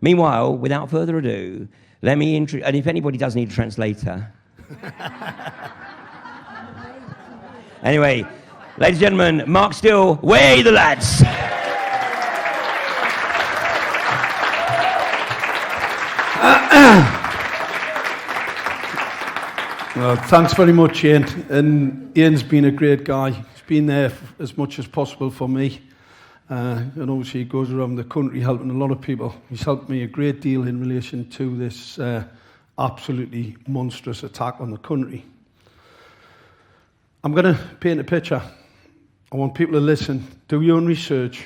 Meanwhile, without further ado, let me introduce, and if anybody does need a translator. Anyway, ladies and gentlemen, Mark Steele, way the lads! Well, thanks very much, Ian. And Ian's been a great guy. He's been there as much as possible for me. And obviously he goes around the country helping a lot of people. He's helped me a great deal in relation to this absolutely monstrous attack on the country. I'm going to paint a picture. I want people to listen. Do your own research.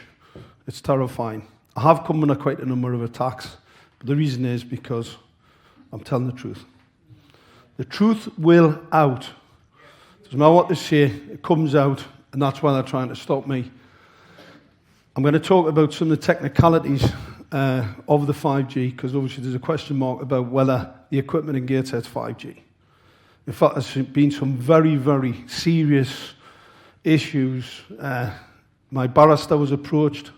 It's terrifying. I have come under quite a number of attacks. But the reason is because I'm telling the truth. The truth will out. Doesn't matter what they say, it comes out, and that's why they're trying to stop me. I'm going to talk about some of the technicalities of the 5G, because obviously there's a question mark about whether the equipment in Gateshead's 5G. In fact, there's been some very, very serious issues. My barrister was approached,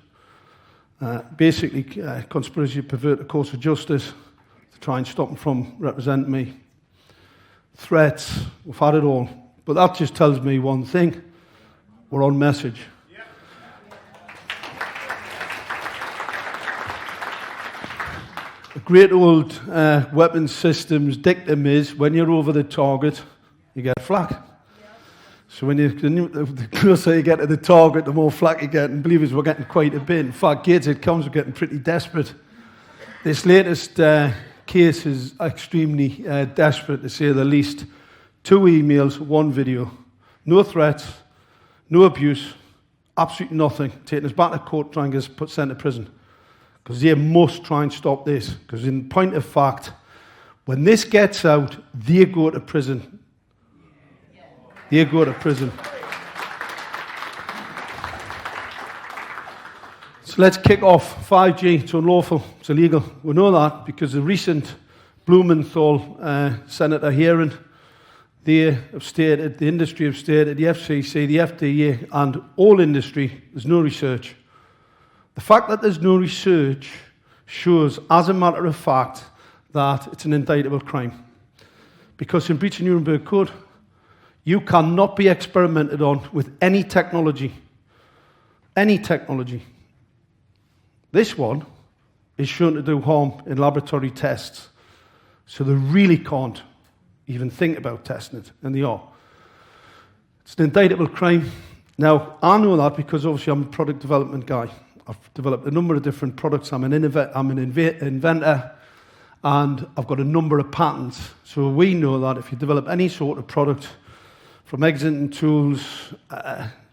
basically conspiracy to pervert the course of justice, to try and stop him from representing me. Threats, we've had it all. But that just tells me one thing: we're on message. A great old weapons systems dictum is, when you're over the target, you get flak. So the closer you get to the target, the more flak you get. And believe us, we're getting quite a bit. In fact, Gateshead Council are getting pretty desperate. This latest case is extremely desperate, to say the least. 2 emails, 1 video. No threats, no abuse, absolutely nothing. Taking us back to court, trying to get us sent to prison. Because they must try and stop this. Because in point of fact, when this gets out, they go to prison. They go to prison. So let's kick off. 5G, it's unlawful, it's illegal. We know that because the recent Blumenthal Senator hearing, they have stated, the industry have stated, the FCC, the FDA, and all industry, there's no research. The fact that there's no research shows, as a matter of fact, that it's an indictable crime. Because in breach of Nuremberg Code, you cannot be experimented on with any technology. Any technology. This one is shown to do harm in laboratory tests. So they really can't even think about testing it, and they are. It's an indictable crime. Now, I know that because obviously I'm a product development guy. I've developed a number of different products. I'm an inventor, and I've got a number of patents. So we know that if you develop any sort of product, from exiting tools,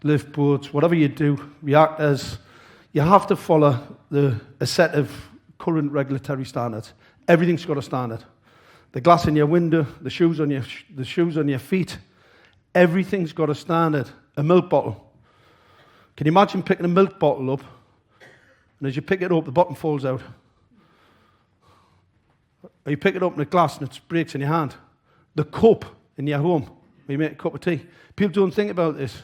lift boats, whatever you do, reactors, you have to follow a set of current regulatory standards. Everything's got a standard. The glass in your window, the shoes on your feet, everything's got a standard. A milk bottle. Can you imagine picking a milk bottle up, and as you pick it up, the bottom falls out? Or you pick it up in a glass and it breaks in your hand. The cup in your home, where you make a cup of tea. People don't think about this.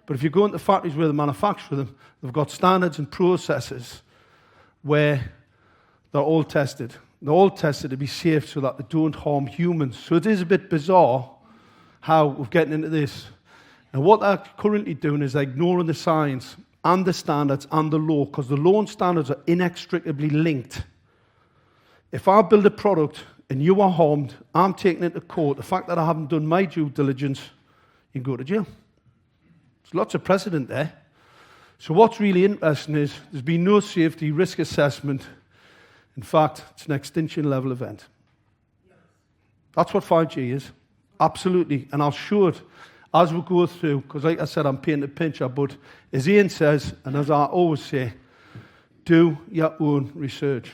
But if you go into factories where they manufacture them, they've got standards and processes where they're all tested. They're all tested to be safe so that they don't harm humans. So it is a bit bizarre how we're getting into this. And what they're currently doing is they're ignoring the science and the standards and the law, because the law and standards are inextricably linked. If I build a product and you are harmed, I'm taking it to court. The fact that I haven't done my due diligence, you can go to jail. There's lots of precedent there. So what's really interesting is there's been no safety risk assessment. In fact, it's an extinction level event. That's what 5G is. Absolutely. And I'll show it as we go through, because like I said, I'm painting a picture, but as Ian says, and as I always say, do your own research.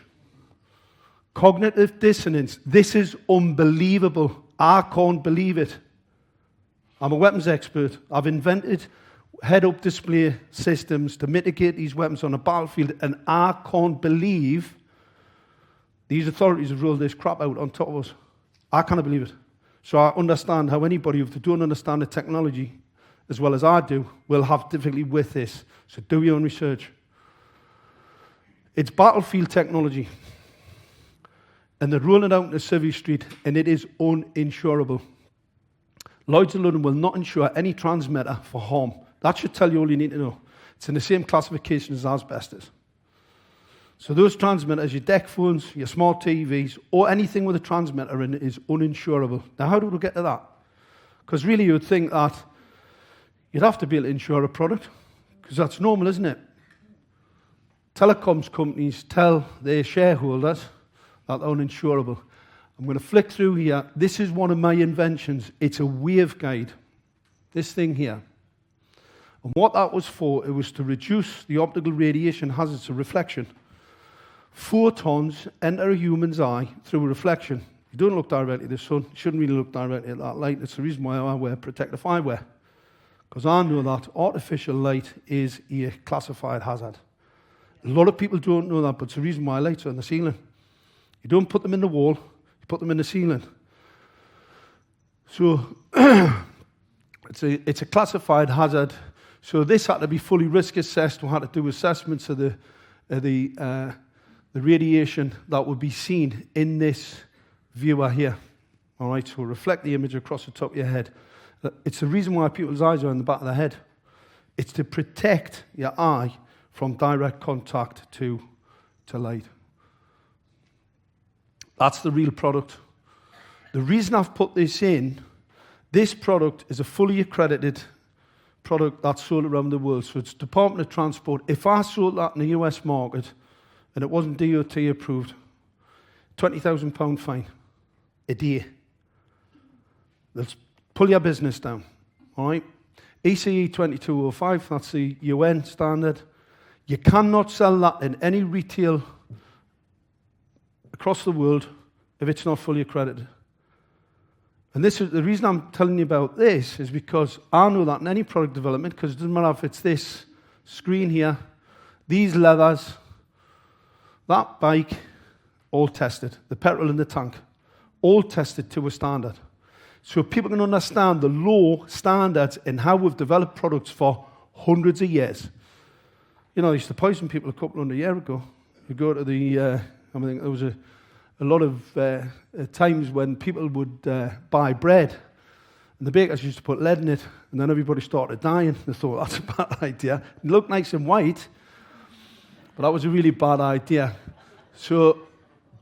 Cognitive dissonance. This is unbelievable. I can't believe it. I'm a weapons expert. I've invented head-up display systems to mitigate these weapons on a battlefield, and I can't believe these authorities have rolled this crap out on top of us. I can't believe it. So I understand how anybody who don't understand the technology as well as I do will have difficulty with this. So do your own research. It's battlefield technology. And they're rolling it out into Civvy Street, and it is uninsurable. Lloyd's of London will not insure any transmitter for harm. That should tell you all you need to know. It's in the same classification as asbestos. So those transmitters, your deck phones, your smart TVs, or anything with a transmitter in it is uninsurable. Now, how do we get to that? Because really you would think that you'd have to be able to insure a product, because that's normal, isn't it? Telecoms companies tell their shareholders that they're uninsurable. I'm going to flick through here. This is one of my inventions. It's a waveguide. This thing here. And what that was for, it was to reduce the optical radiation hazards of reflection. Photons enter a human's eye through a reflection. You don't look directly at the sun. You shouldn't really look directly at that light. It's the reason why I wear protective eyewear. Because I know that artificial light is a classified hazard. A lot of people don't know that, but it's the reason why lights are on the ceiling. You don't put them in the wall, you put them in the ceiling. So it's a classified hazard. So this had to be fully risk assessed. We had to do assessments of the radiation that would be seen in this viewer here. All right, so reflect the image across the top of your head. It's the reason why people's eyes are in the back of the head. It's to protect your eye from direct contact to light. That's the real product. The reason I've put this in, this product is a fully accredited product that's sold around the world. So it's Department of Transport. If I sold that in the US market and it wasn't DOT approved, £20,000 fine a day. They'll pull your business down. All right? ECE 2205, that's the UN standard. You cannot sell that in any retail across the world if it's not fully accredited. And this is the reason I'm telling you about this is because I know that in any product development, because it doesn't matter if it's this screen here, these leathers, that bike, all tested. The petrol in the tank, all tested to a standard. So people can understand the low standards and how we've developed products for hundreds of years. You know, I used to poison people a couple hundred years ago. You go to the, there was a lot of times when people would buy bread, and the bakers used to put lead in it, and then everybody started dying. They thought, that's a bad idea. It looked nice and white, but that was a really bad idea. So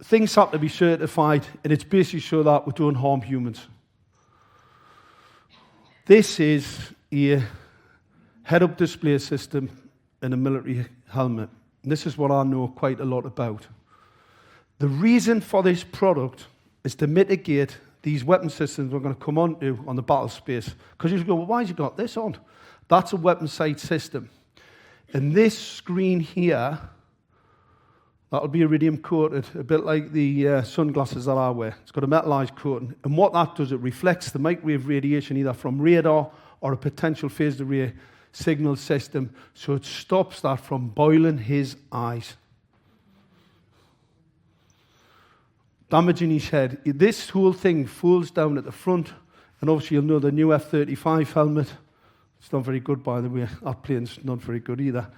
things have to be certified, and it's basically so that we don't harm humans. This is a head-up display system in a military helmet. And this is what I know quite a lot about. The reason for this product is to mitigate these weapon systems we're going to come on to on the battle space. Because you go, well, why has you got this on? That's a weapon sight system. And this screen here, that'll be iridium coated, a bit like the sunglasses that I wear. It's got a metallized coating. And what that does, it reflects the microwave radiation either from radar or a potential phased array signal system, so it stops that from boiling his eyes, damaging his head. This whole thing folds down at the front, and obviously you'll know the new F-35 helmet. It's not very good, by the way. That plane's not very good either.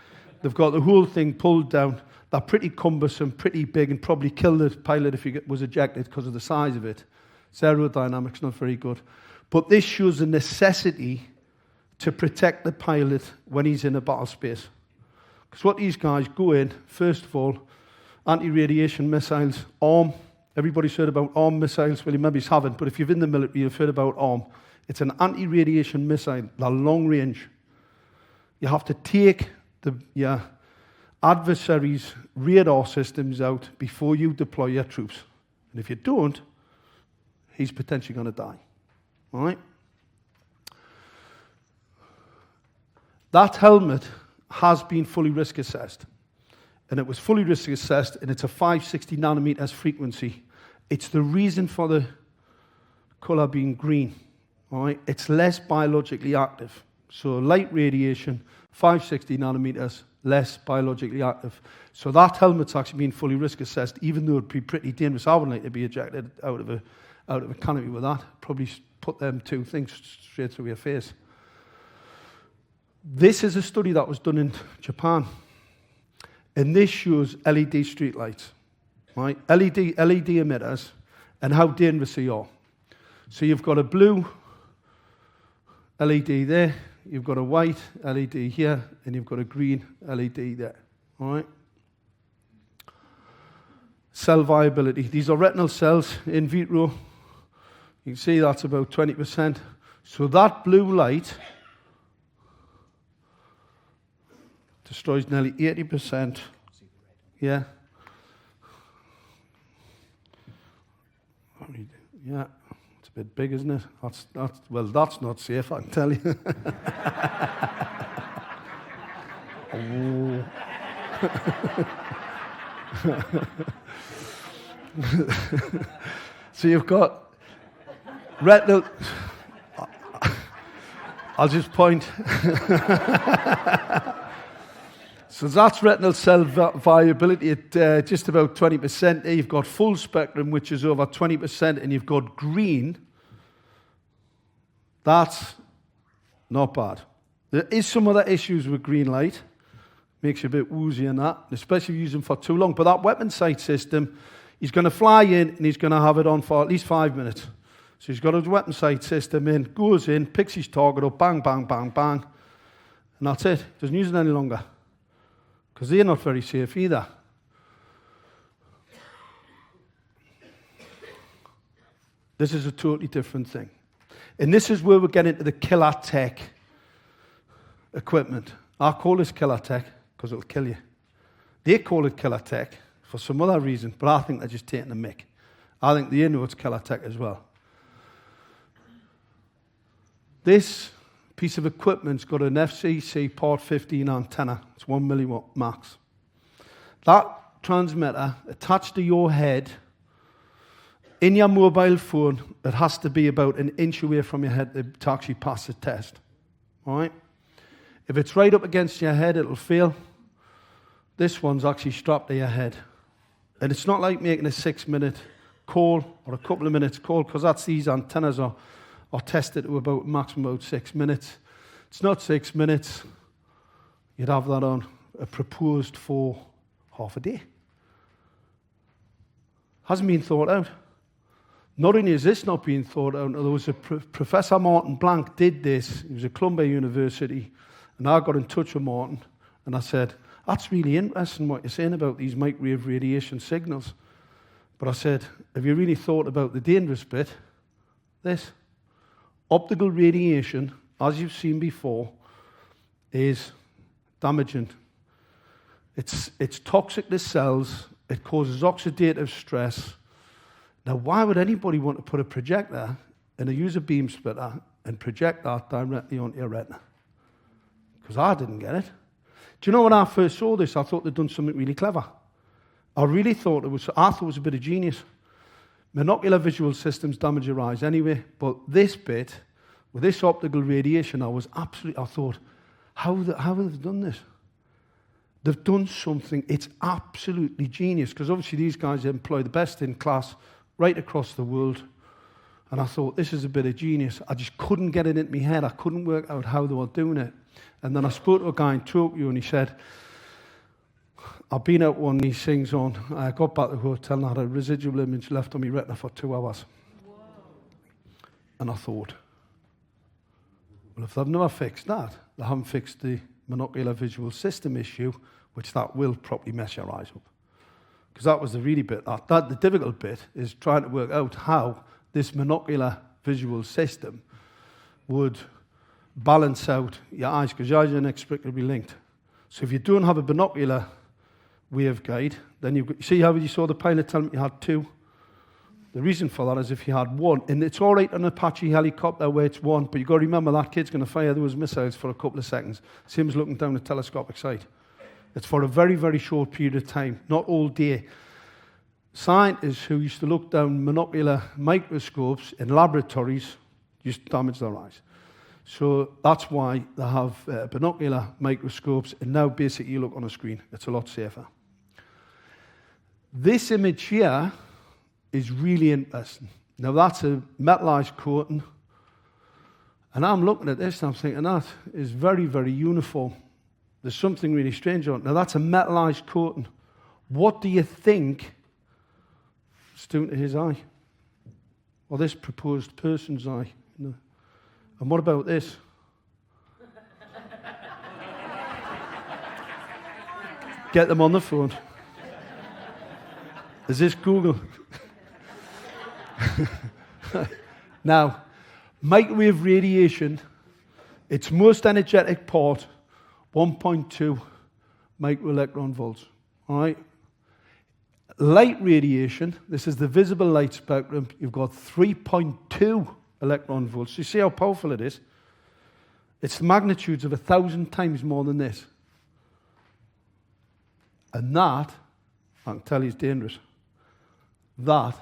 They've got the whole thing pulled down. They're pretty cumbersome, pretty big, and probably kill the pilot if he was ejected because of the size of it. Its aerodynamics not very good. But this shows the necessity to protect the pilot when he's in a battle space. Because what these guys go in, first of all, anti-radiation missiles, ARM. Everybody's heard about ARM missiles. Well, you maybe haven't, but if you're in the military, you've heard about ARM. It's an anti-radiation missile, they're long range. You have to take your adversary's radar systems out before you deploy your troops. And if you don't, he's potentially going to die. All right? That helmet has been fully risk assessed. And it was fully risk assessed, and it's a 560 nanometers frequency. It's the reason for the color being green. All right? It's less biologically active. So light radiation, 560 nanometers, less biologically active. So that helmet's actually been fully risk assessed, even though it'd be pretty dangerous. I wouldn't like to be ejected out of a canopy with that. Probably put them two things straight through your face. This is a study that was done in Japan. And this shows LED streetlights, right? LED emitters and how dangerous they are. So you've got a blue LED there, you've got a white LED here, and you've got a green LED there, all right? Cell viability. These are retinal cells in vitro. You can see that's about 20%. So that blue light destroys nearly 80%. Yeah. Yeah. It's a bit big, isn't it? That's not safe, I can tell you. Oh. So you've got retinal. I'll just point. So that's retinal cell viability at just about 20%. There you've got full spectrum, which is over 20%, and you've got green. That's not bad. There is some other issues with green light. Makes you a bit woozy and that, especially if you use them for too long. But that weapon sight system, he's going to fly in and he's going to have it on for at least 5 minutes. So he's got his weapon sight system in, goes in, picks his target up, bang, bang, bang, bang. And that's it. Doesn't use it any longer. Because they're not very safe either. This is a totally different thing. And this is where we're getting into the killer tech equipment. I call this killer tech because it'll kill you. They call it killer tech for some other reason, but I think they're just taking the mick. I think they know it's killer tech as well. This piece of equipment's got an FCC Part 15 antenna. It's 1 milliwatt max. That transmitter attached to your head in your mobile phone, it has to be about an inch away from your head to actually pass the test. All right? If it's right up against your head, it'll fail. This one's actually strapped to your head. And it's not like making a 6-minute call or a couple of minutes call, because that's these antennas are tested to about maximum about 6 minutes. It's not 6 minutes. You'd have that on proposed for half a day. Hasn't been thought out. Not only is this not being thought out, there was a Professor Martin Blank did this. He was at Columbia University, and I got in touch with Martin, and I said, that's really interesting what you're saying about these microwave radiation signals. But I said, have you really thought about the dangerous bit? This. Optical radiation, as you've seen before, is damaging. It's toxic to cells. It causes oxidative stress. Now, why would anybody want to put a projector and use a beam splitter and project that directly onto your retina? Because I didn't get it. Do you know when I first saw this, I thought they'd done something really clever. I thought it was a bit of genius. Monocular visual systems damage your eyes anyway, but this bit, with this optical radiation, I thought, how have they done this? They've done something, it's absolutely genius, because obviously these guys employ the best in class right across the world. And I thought, this is a bit of genius. I just couldn't get it into my head. I couldn't work out how they were doing it. And then I spoke to a guy in Tokyo, and he said, I've been out one of these things on. I got back to the hotel and I had a residual image left on my retina for 2 hours. Whoa. And I thought, well, if they've never fixed that, they haven't fixed the monocular visual system issue, which that will probably mess your eyes up. Because that was the really bit. The difficult bit is trying to work out how this monocular visual system would balance out your eyes, because your eyes are inextricably linked. So if you don't have a binocular waveguide, then you see how you saw the pilot tell me you had 2? The reason for that is if you had 1, and it's all right on an Apache helicopter where it's 1, but you've got to remember that kid's going to fire those missiles for a couple of seconds. Same as looking down a telescopic sight. It's for a very, very short period of time, not all day. Scientists who used to look down monocular microscopes in laboratories used to damage their eyes. So that's why they have binocular microscopes, and now basically you look on a screen. It's a lot safer. This image here is really interesting. Now that's a metallized coating, and I'm looking at this and I'm thinking that is very, very uniform. There's something really strange on it. Now, that's a metallized coating. What do you think is doing to his eye? Or this proposed person's eye? And what about this? Get them on the phone. Is this Google? Now, microwave radiation, its most energetic part, 1.2 microelectron volts. All right? Light radiation, this is the visible light spectrum, you've got 3.2 electron volts. You see how powerful it is? It's the magnitudes of 1,000 times more than this. And that, I can tell you, is dangerous. That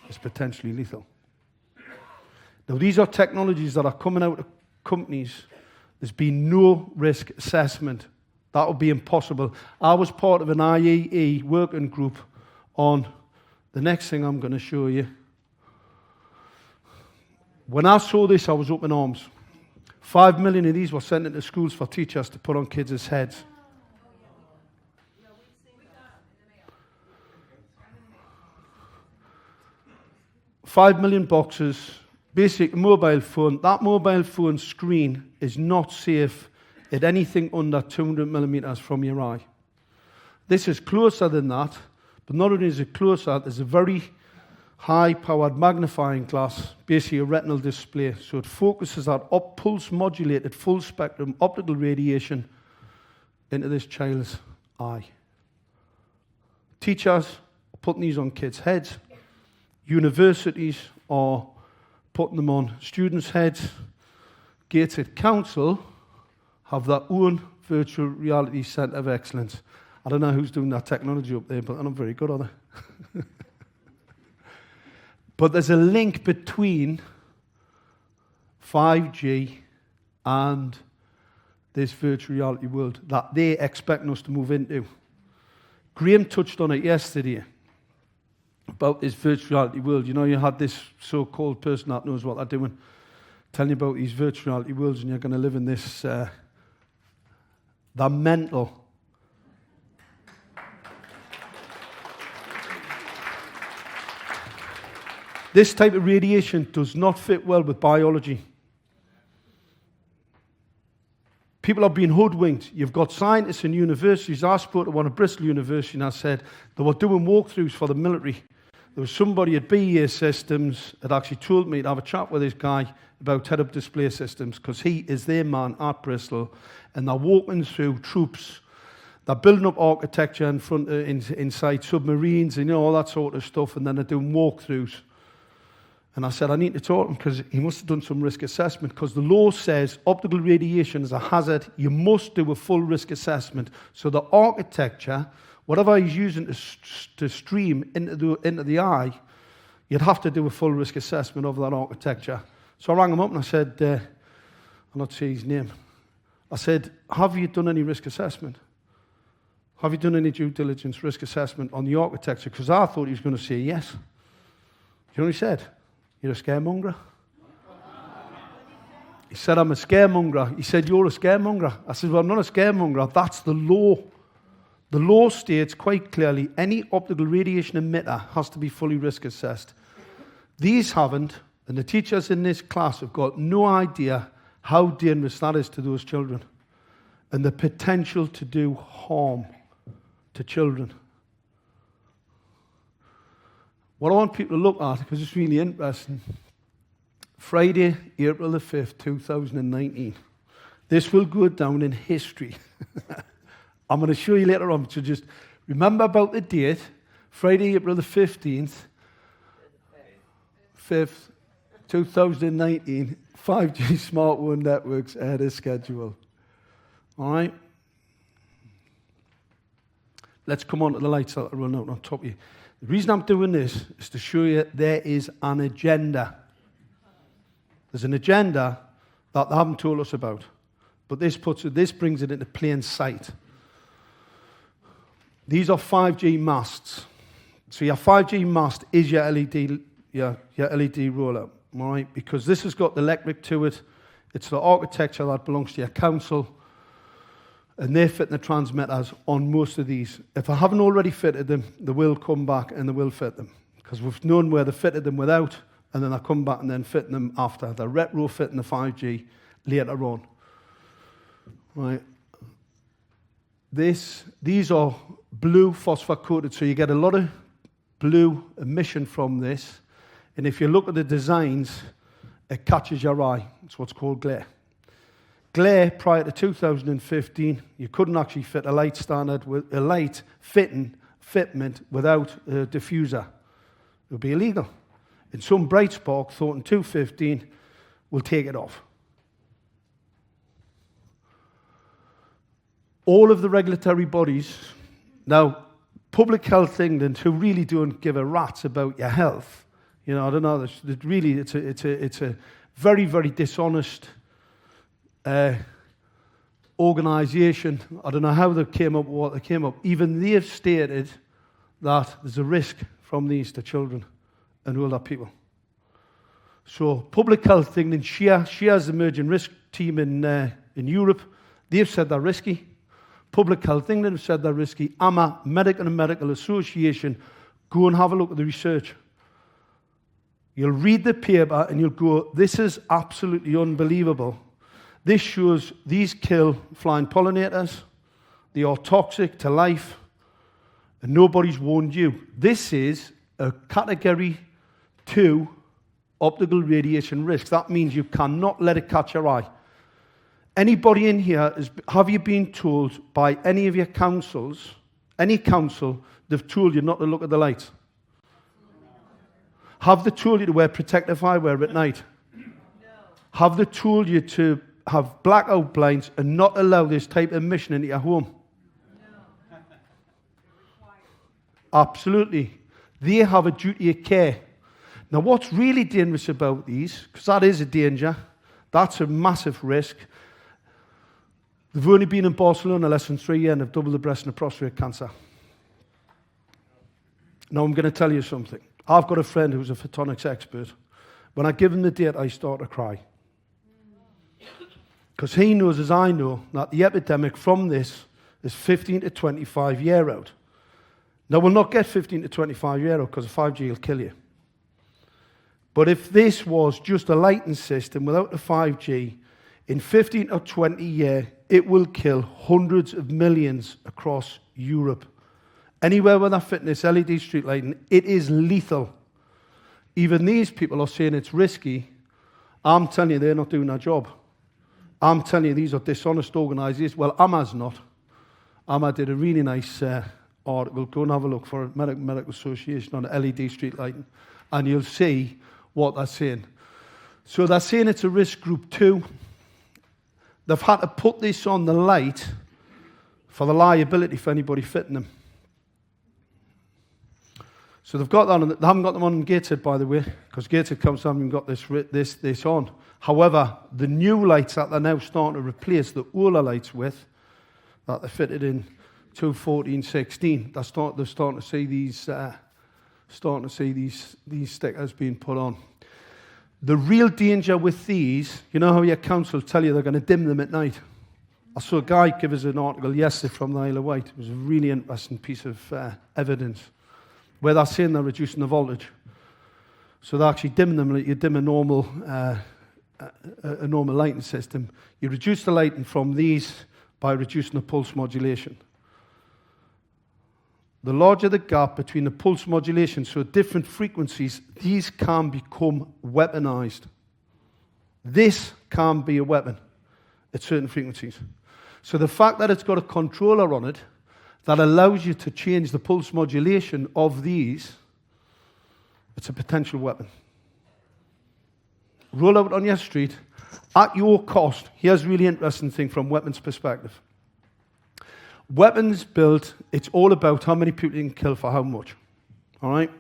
is potentially lethal. Now, these are technologies that are coming out of companies. There's been no risk assessment. That would be impossible. I was part of an IEE working group on the next thing I'm going to show you. When I saw this, I was up in arms. 5 million of these were sent into schools for teachers to put on kids' heads. $5 million boxes, basic mobile phone. That mobile phone screen is not safe at anything under 200 millimeters from your eye. This is closer than that, but not only is it closer, there's a very high-powered magnifying glass, basically a retinal display. So it focuses that pulse-modulated, full-spectrum optical radiation into this child's eye. Teachers are putting these on kids' heads. Universities are putting them on students' heads. Gated Council have their own virtual reality centre of excellence. I don't know who's doing that technology up there, but they're not very good, are they? But there's a link between 5G and this virtual reality world that they expect us to move into. Graham touched on it yesterday about this virtual reality world. You know, you had this so-called person that knows what they're doing telling you about these virtual reality worlds, and you're going to live in this, they're mental. This type of radiation does not fit well with biology. People are being hoodwinked. You've got scientists in universities. I spoke to one at Bristol University and I said they were doing walkthroughs for the military. There was somebody at BAE Systems that actually told me to have a chat with this guy about head-up display systems because he is their man at Bristol, and they're walking through troops. They're building up architecture in front of, inside submarines and all that sort of stuff, and then they're doing walkthroughs. And I said, I need to talk to him because he must have done some risk assessment, because the law says optical radiation is a hazard. You must do a full risk assessment. So the architecture, whatever he's using to stream into the eye, you'd have to do a full risk assessment of that architecture. So I rang him up and I said, I'll not say his name. I said, have you done any risk assessment? Have you done any due diligence risk assessment on the architecture? Because I thought he was going to say yes. You know what he said? You're a scaremonger. He said, I'm a scaremonger. He said, you're a scaremonger. I said, well, I'm not a scaremonger. That's the law. The law states quite clearly any optical radiation emitter has to be fully risk assessed. These haven't, and the teachers in this class have got no idea how dangerous that is to those children and the potential to do harm to children. What I want people to look at, because it's really interesting, Friday, April the 5th, 2019. This will go down in history. I'm going to show you later on, so just remember about the date, Friday, April the 15th, 5th, 2019, 5G smartphone networks ahead of schedule. All right? Let's come on to the lights that are running out on top of you. The reason I'm doing this is to show you there is an agenda. There's an agenda that they haven't told us about, but this brings it into plain sight. These are 5G masts. So your 5G mast is your LED rollout, all right? Because this has got the electric to it. It's the architecture that belongs to your council. And they're fitting the transmitters on most of these. If I haven't already fitted them, they will come back and they will fit them. Because we've known where they fitted them without, and then I come back and then fitting them after. They're retrofitting the 5G later on. Right. These are blue phosphor coated, so you get a lot of blue emission from this. And if you look at the designs, it catches your eye. It's what's called glare. Glare, prior to 2015, you couldn't actually fit a light standard with a light fitment without a diffuser. It would be illegal. And some bright spark thought in 2015 will take it off. All of the regulatory bodies, now, Public Health England, who really don't give a rat's about your health, you know, I don't know, it's a very, very dishonest organisation. I don't know how they came up with what they came up. Even they've stated that there's a risk from these to children and older people. So Public Health England shares the emerging risk team in Europe. They've said they're risky. Public Health England have said they're risky. AMA, Medical and Medical Association, go and have a look at the research. You'll read the paper and you'll go, this is absolutely unbelievable. This shows these kill flying pollinators. They are toxic to life. And nobody's warned you. This is a category 2 optical radiation risk. That means you cannot let it catch your eye. Anybody in here, have you been told by any of your councils, any council, they've told you not to look at the lights? Have they told you to wear protective eyewear at night? No. Have they told you to have blackout blinds and not allow this type of emission into your home? No. Absolutely. They have a duty of care. Now, what's really dangerous about these, because that is a danger, that's a massive risk. They've only been in Barcelona less than 3 years and have doubled the breast and the prostate cancer. Now, I'm going to tell you something. I've got a friend who's a photonics expert. When I give him the date, I start to cry. Because he knows, as I know, that the epidemic from this is 15 to 25 year out. Now, we'll not get 15 to 25 year out because 5G will kill you. But if this was just a lighting system without the 5G, in 15 or 20 years, it will kill hundreds of millions across Europe. Anywhere where they're fitting this LED street lighting, it is lethal. Even these people are saying it's risky. I'm telling you, they're not doing their job. I'm telling you, these are dishonest organisations. Well, AMA's not. AMA did a really nice article. Go and have a look for it, Medical Association on LED street lighting, and you'll see what they're saying. So they're saying it's a risk group 2. They've had to put this on the light for the liability for anybody fitting them. So they've got that on. They haven't got them on gated, by the way, because gated comes haven't got this on. However, the new lights that they're now starting to replace the older lights with, that they fitted in 2014-16, they're starting to see these stickers being put on. The real danger with these, you know how your council tell you they're going to dim them at night? I saw a guy give us an article yesterday from the Isle of Wight. It was a really interesting piece of evidence where they're saying they're reducing the voltage. So they're actually dimming them like you dim a normal lighting system. You reduce the lighting from these by reducing the pulse modulation. The larger the gap between the pulse modulation, so different frequencies, these can become weaponized. This can be a weapon at certain frequencies. So the fact that it's got a controller on it that allows you to change the pulse modulation of these, it's a potential weapon. Roll out on your street at your cost. Here's a really interesting thing from weapons perspective. Weapons built, it's all about how many people you can kill for how much. All right?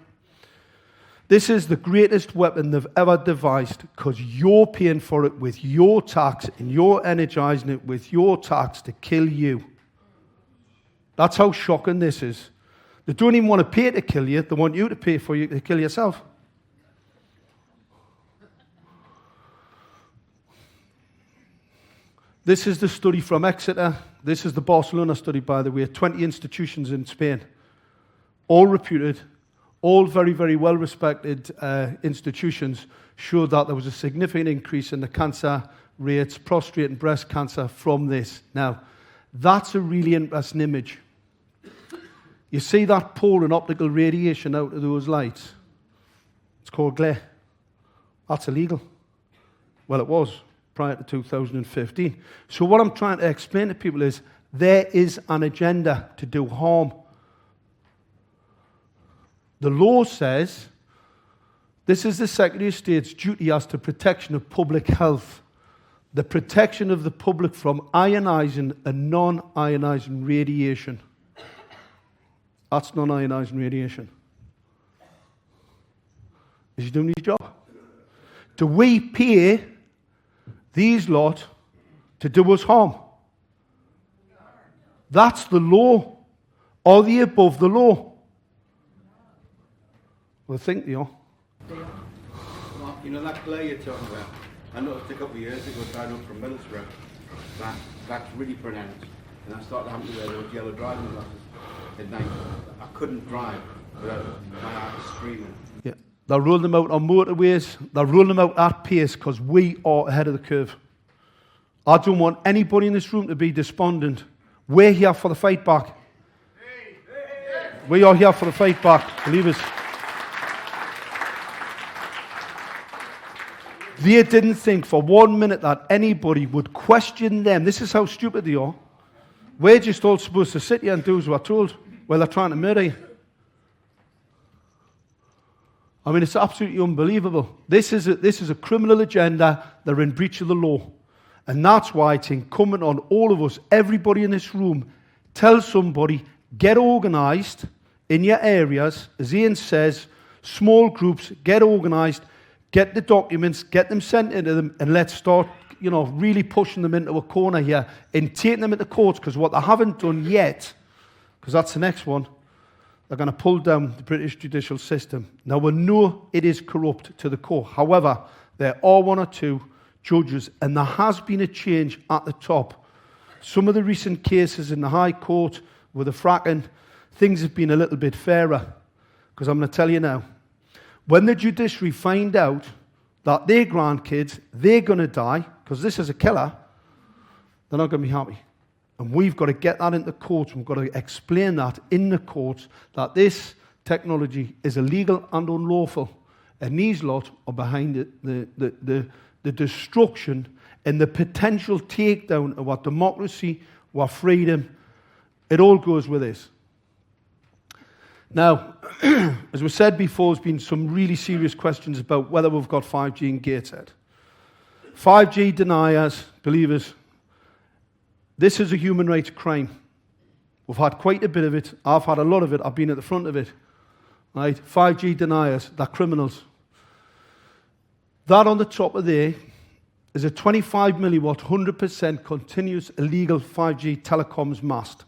This is the greatest weapon they've ever devised because you're paying for it with your tax and you're energizing it with your tax to kill you. That's how shocking this is. They don't even want to pay to kill you. They want you to pay for you to kill yourself. This is the study from Exeter. This is the Barcelona study, by the way. 20 institutions in Spain, all reputed, all very, very well-respected institutions, showed that there was a significant increase in the cancer rates, prostate and breast cancer from this. Now, that's a really interesting image. You see that pouring optical radiation out of those lights? It's called glare. That's illegal. Well, it was prior to 2015. So what I'm trying to explain to people is there is an agenda to do harm. The law says this is the Secretary of State's duty as to protection of public health, the protection of the public from ionizing and non-ionizing radiation. That's non-ionizing radiation. Is he doing his job? Do we pay these lot to do us harm? That's the law. Are they above the law? Well, I think they are. You know that glare you're talking about? I noticed a couple of years ago driving up from Middlesbrough, that's really pronounced. And I started having to wear those yellow driving glasses at night. I couldn't drive without my eyes streaming. Yeah. They're rolling them out on motorways. They're rolling them out at pace because we are ahead of the curve. I don't want anybody in this room to be despondent. We're here for the fight back. We are here for the fight back, believe us. They didn't think for 1 minute that anybody would question them. This is how stupid they are. We're just all supposed to sit here and do as we're told. Well, they're trying to murder you. I mean, it's absolutely unbelievable. This is a criminal agenda. They're in breach of the law. And that's why it's incumbent on all of us, everybody in this room, tell somebody, get organised in your areas. As Ian says, small groups, get organised, get the documents, get them sent into them, and let's start, really pushing them into a corner here and taking them into courts, because what they haven't done yet, because that's the next one, they're going to pull down the British judicial system. Now, we know it is corrupt to the core. However, there are one or two judges, and there has been a change at the top. Some of the recent cases in the High Court with the fracking, things have been a little bit fairer. Because I'm going to tell you now, when the judiciary find out that their grandkids, they're going to die, because this is a killer, they're not going to be happy. And we've got to get that into courts. We've got to explain that in the courts, that this technology is illegal and unlawful. And these lot are behind the destruction and the potential takedown of our democracy, our freedom. It all goes with this. Now, as we said before, there's been some really serious questions about whether we've got 5G in Gateshead. 5G deniers, believers, this is a human rights crime. We've had quite a bit of it. I've had a lot of it. I've been at the front of it. Right? 5G deniers, they're criminals. That on the top of there is a 25 milliwatt, 100% continuous illegal 5G telecoms mast.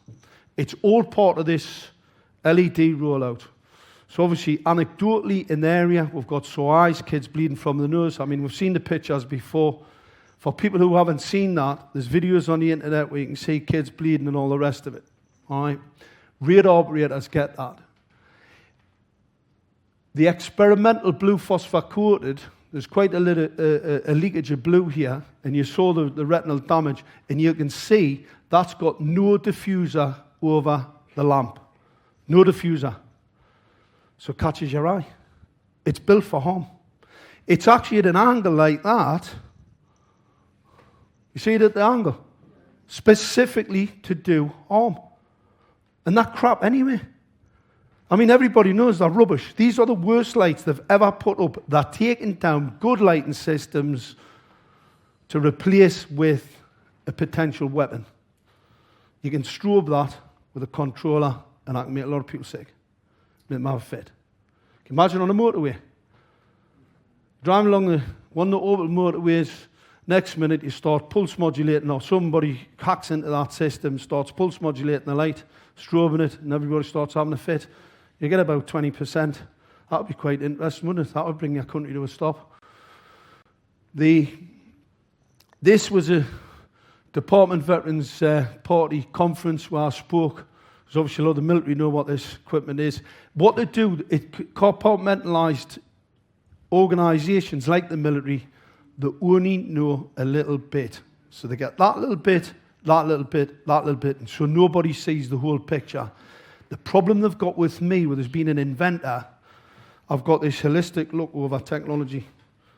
It's all part of this LED rollout. So obviously, anecdotally in the area, we've got sore eyes, kids bleeding from the nose. I mean, we've seen the pictures before. For people who haven't seen that, there's videos on the internet where you can see kids bleeding and all the rest of it. All right? Radar operators get that. The experimental blue phosphor-coated, there's quite a leakage of blue here, and you saw the retinal damage, and you can see that's got no diffuser over the lamp. No diffuser. So it catches your eye. It's built for harm. It's actually at an angle like that. You see it at the angle? Specifically to do harm. And that crap anyway. I mean, everybody knows they're rubbish. These are the worst lights they've ever put up. They're taking down good lighting systems to replace with a potential weapon. You can strobe that with a controller, and that can make a lot of people sick. Make them have a fit. Can you imagine on a motorway? Driving along one of the open motorways, next minute you start pulse modulating, or somebody hacks into that system, starts pulse modulating the light, strobing it, and everybody starts having a fit. You get about 20%. That would be quite interesting, wouldn't it? That would bring your country to a stop. This was a Department Veterans Party conference where I spoke. There's obviously a lot of the military know what this equipment is. What they do, it compartmentalised organisations like the military that only know a little bit. So they get that little bit, that little bit, that little bit, and so nobody sees the whole picture. The problem they've got with me, with as being an inventor, I've got this holistic look over technology.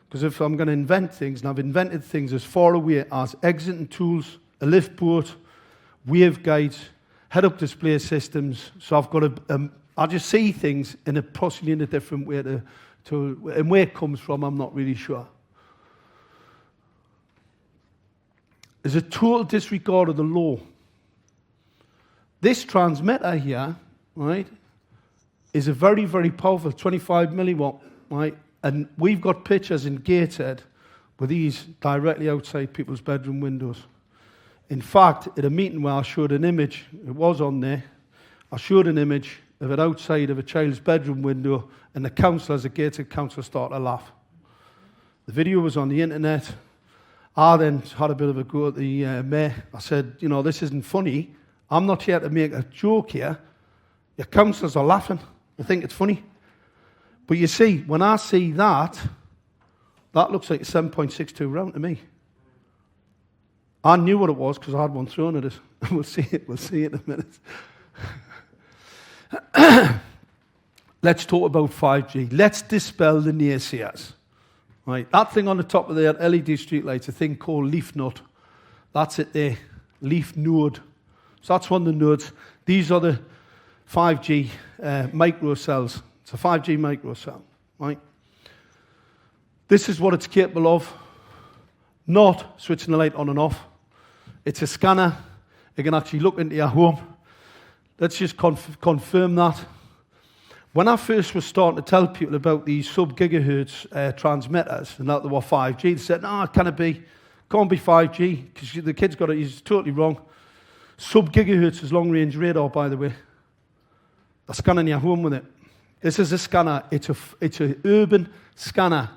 Because if I'm going to invent things, and I've invented things as far away as exiting tools, a lift boat, wave guides, head-up display systems, so I've got I just see things in possibly in a different way and where it comes from, I'm not really sure. There's a total disregard of the law. This transmitter here, right, is a very, very powerful 25 milliwatt, right? And we've got pictures in Gateshead with these directly outside people's bedroom windows. In fact, at a meeting where I showed an image, it was on there, I showed an image of it outside of a child's bedroom window, and the councillors at Gateshead Council started to laugh. The video was on the internet. I then had a bit of a go at the mayor. I said, you know, this isn't funny. I'm not here to make a joke here. Your councillors are laughing. They think it's funny. But you see, when I see that, that looks like a 7.62 round to me. I knew what it was because I had one thrown at us. We'll see it in a minute. Let's talk about 5G. Let's dispel the naysayers. Right, that thing on the top of the LED streetlights, a thing called leaf node. That's it there, leaf node. So that's one of the nodes. These are the 5G micro cells. It's a 5G micro cell, right? This is what it's capable of. Not switching the light on and off. It's a scanner. It can actually look into your home. Let's just confirm that. When I first was starting to tell people about these sub-gigahertz transmitters and that they were 5G, they said, no, it can't be 5G, because the kid's got it, he's totally wrong. Sub-gigahertz is long-range radar, by the way. They're scanning your home with it. This is a scanner. It's an urban scanner.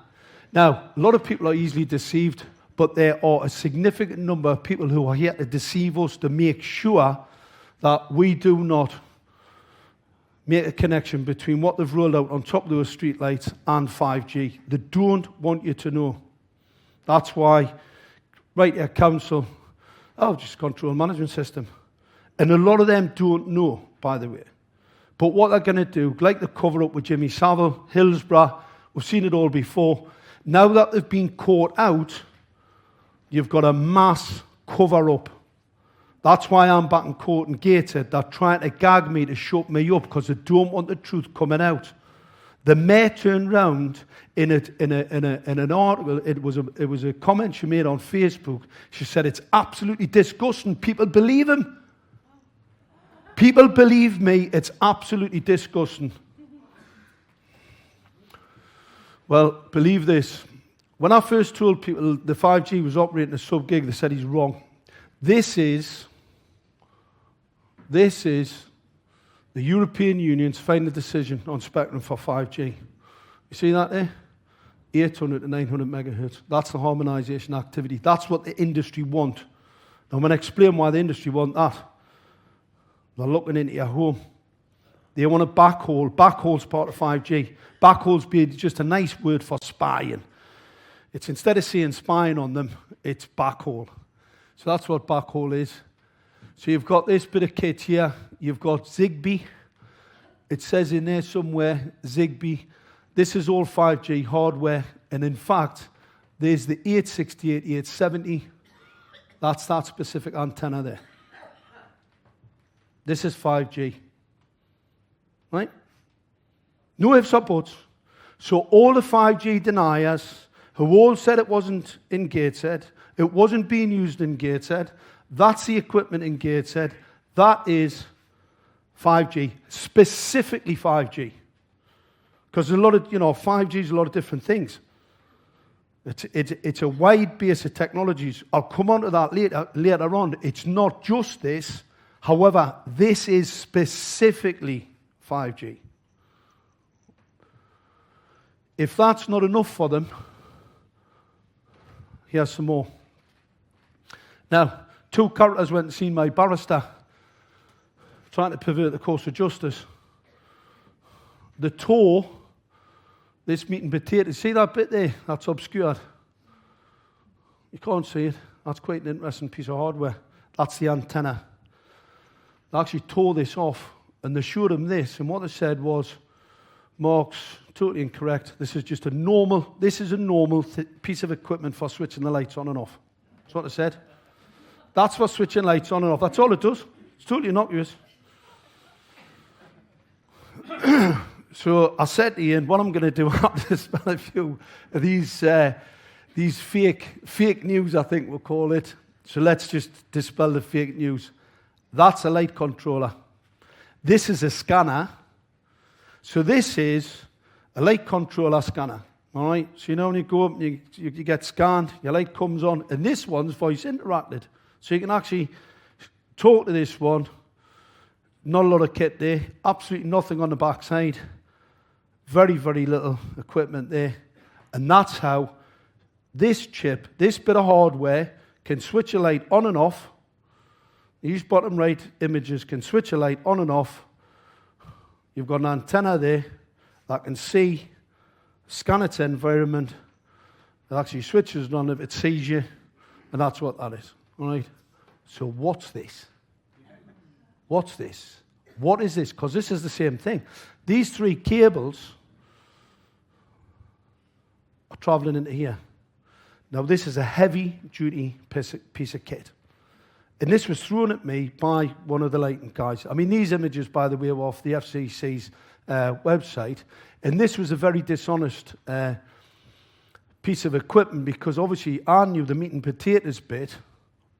Now, a lot of people are easily deceived, but there are a significant number of people who are here to deceive us to make sure that we do not make a connection between what they've rolled out on top of those streetlights and 5G. They don't want you to know. That's why, right here, council, just control management system. And a lot of them don't know, by the way. But what they're going to do, like the cover up with Jimmy Savile, Hillsborough, we've seen it all before. Now that they've been caught out, you've got a mass cover up. That's why I'm back in court and Gateshead. They're trying to gag me to shut me up because they don't want the truth coming out. The mayor turned round in an article. It was a comment she made on Facebook. She said, it's absolutely disgusting. People believe him. People believe me. It's absolutely disgusting. Well, believe this. When I first told people the 5G was operating a sub-gig, they said he's wrong. This is the European Union's final decision on spectrum for 5G. You see that there? 800 to 900 megahertz. That's the harmonisation activity. That's what the industry want. Now, I'm going to explain why the industry want that. They're looking into your home. They want a backhaul. Backhaul's part of 5G. Backhaul's being just a nice word for spying. It's instead of saying spying on them, it's backhaul. So that's what backhaul is. So you've got this bit of kit here. You've got Zigbee. It says in there somewhere, Zigbee. This is all 5G hardware. And in fact, there's the 868, 870. That's that specific antenna there. This is 5G. Right? No ifs or buts. So all the 5G deniers who all said it wasn't in Gateshead, it wasn't being used in Gateshead, that's the equipment in Gateshead, that is 5G, specifically 5G. Because a lot of, 5G is a lot of different things. It's a wide base of technologies. I'll come on to that later on. It's not just this. However, this is specifically 5G. If that's not enough for them, here's some more. Now, two characters went and seen my barrister, trying to pervert the course of justice. The toe, this meat and potato, see that bit there? That's obscured. You can't see it. That's quite an interesting piece of hardware. That's the antenna. They actually tore this off, and they showed him this, and what they said was, Mark's totally incorrect. This is just a normal piece of equipment for switching the lights on and off. That's what they said. That's for switching lights on and off. That's all it does. It's totally innocuous. So I said to Ian, what I'm going to do after spell a few of these fake news, I think we'll call it. So let's just dispel the fake news. That's a light controller. This is a scanner. So this is a light controller scanner. All right? So you know when you go up and you get scanned, your light comes on, and this one's voice interacted. So you can actually talk to this one. Not a lot of kit there. Absolutely nothing on the backside. Very, very little equipment there. And that's how this chip, this bit of hardware, can switch a light on and off. These bottom right images can switch a light on and off. You've got an antenna there that can see, scan its environment. It actually switches it on if it sees you. And that's what that is. All right? So what's this? What's this? What is this? Because this is the same thing. These three cables are traveling into here. Now, this is a heavy-duty piece of kit. And this was thrown at me by one of the lighting guys. I mean, these images, by the way, were off the FCC's website. And this was a very dishonest piece of equipment because, obviously, I knew the meat and potatoes bit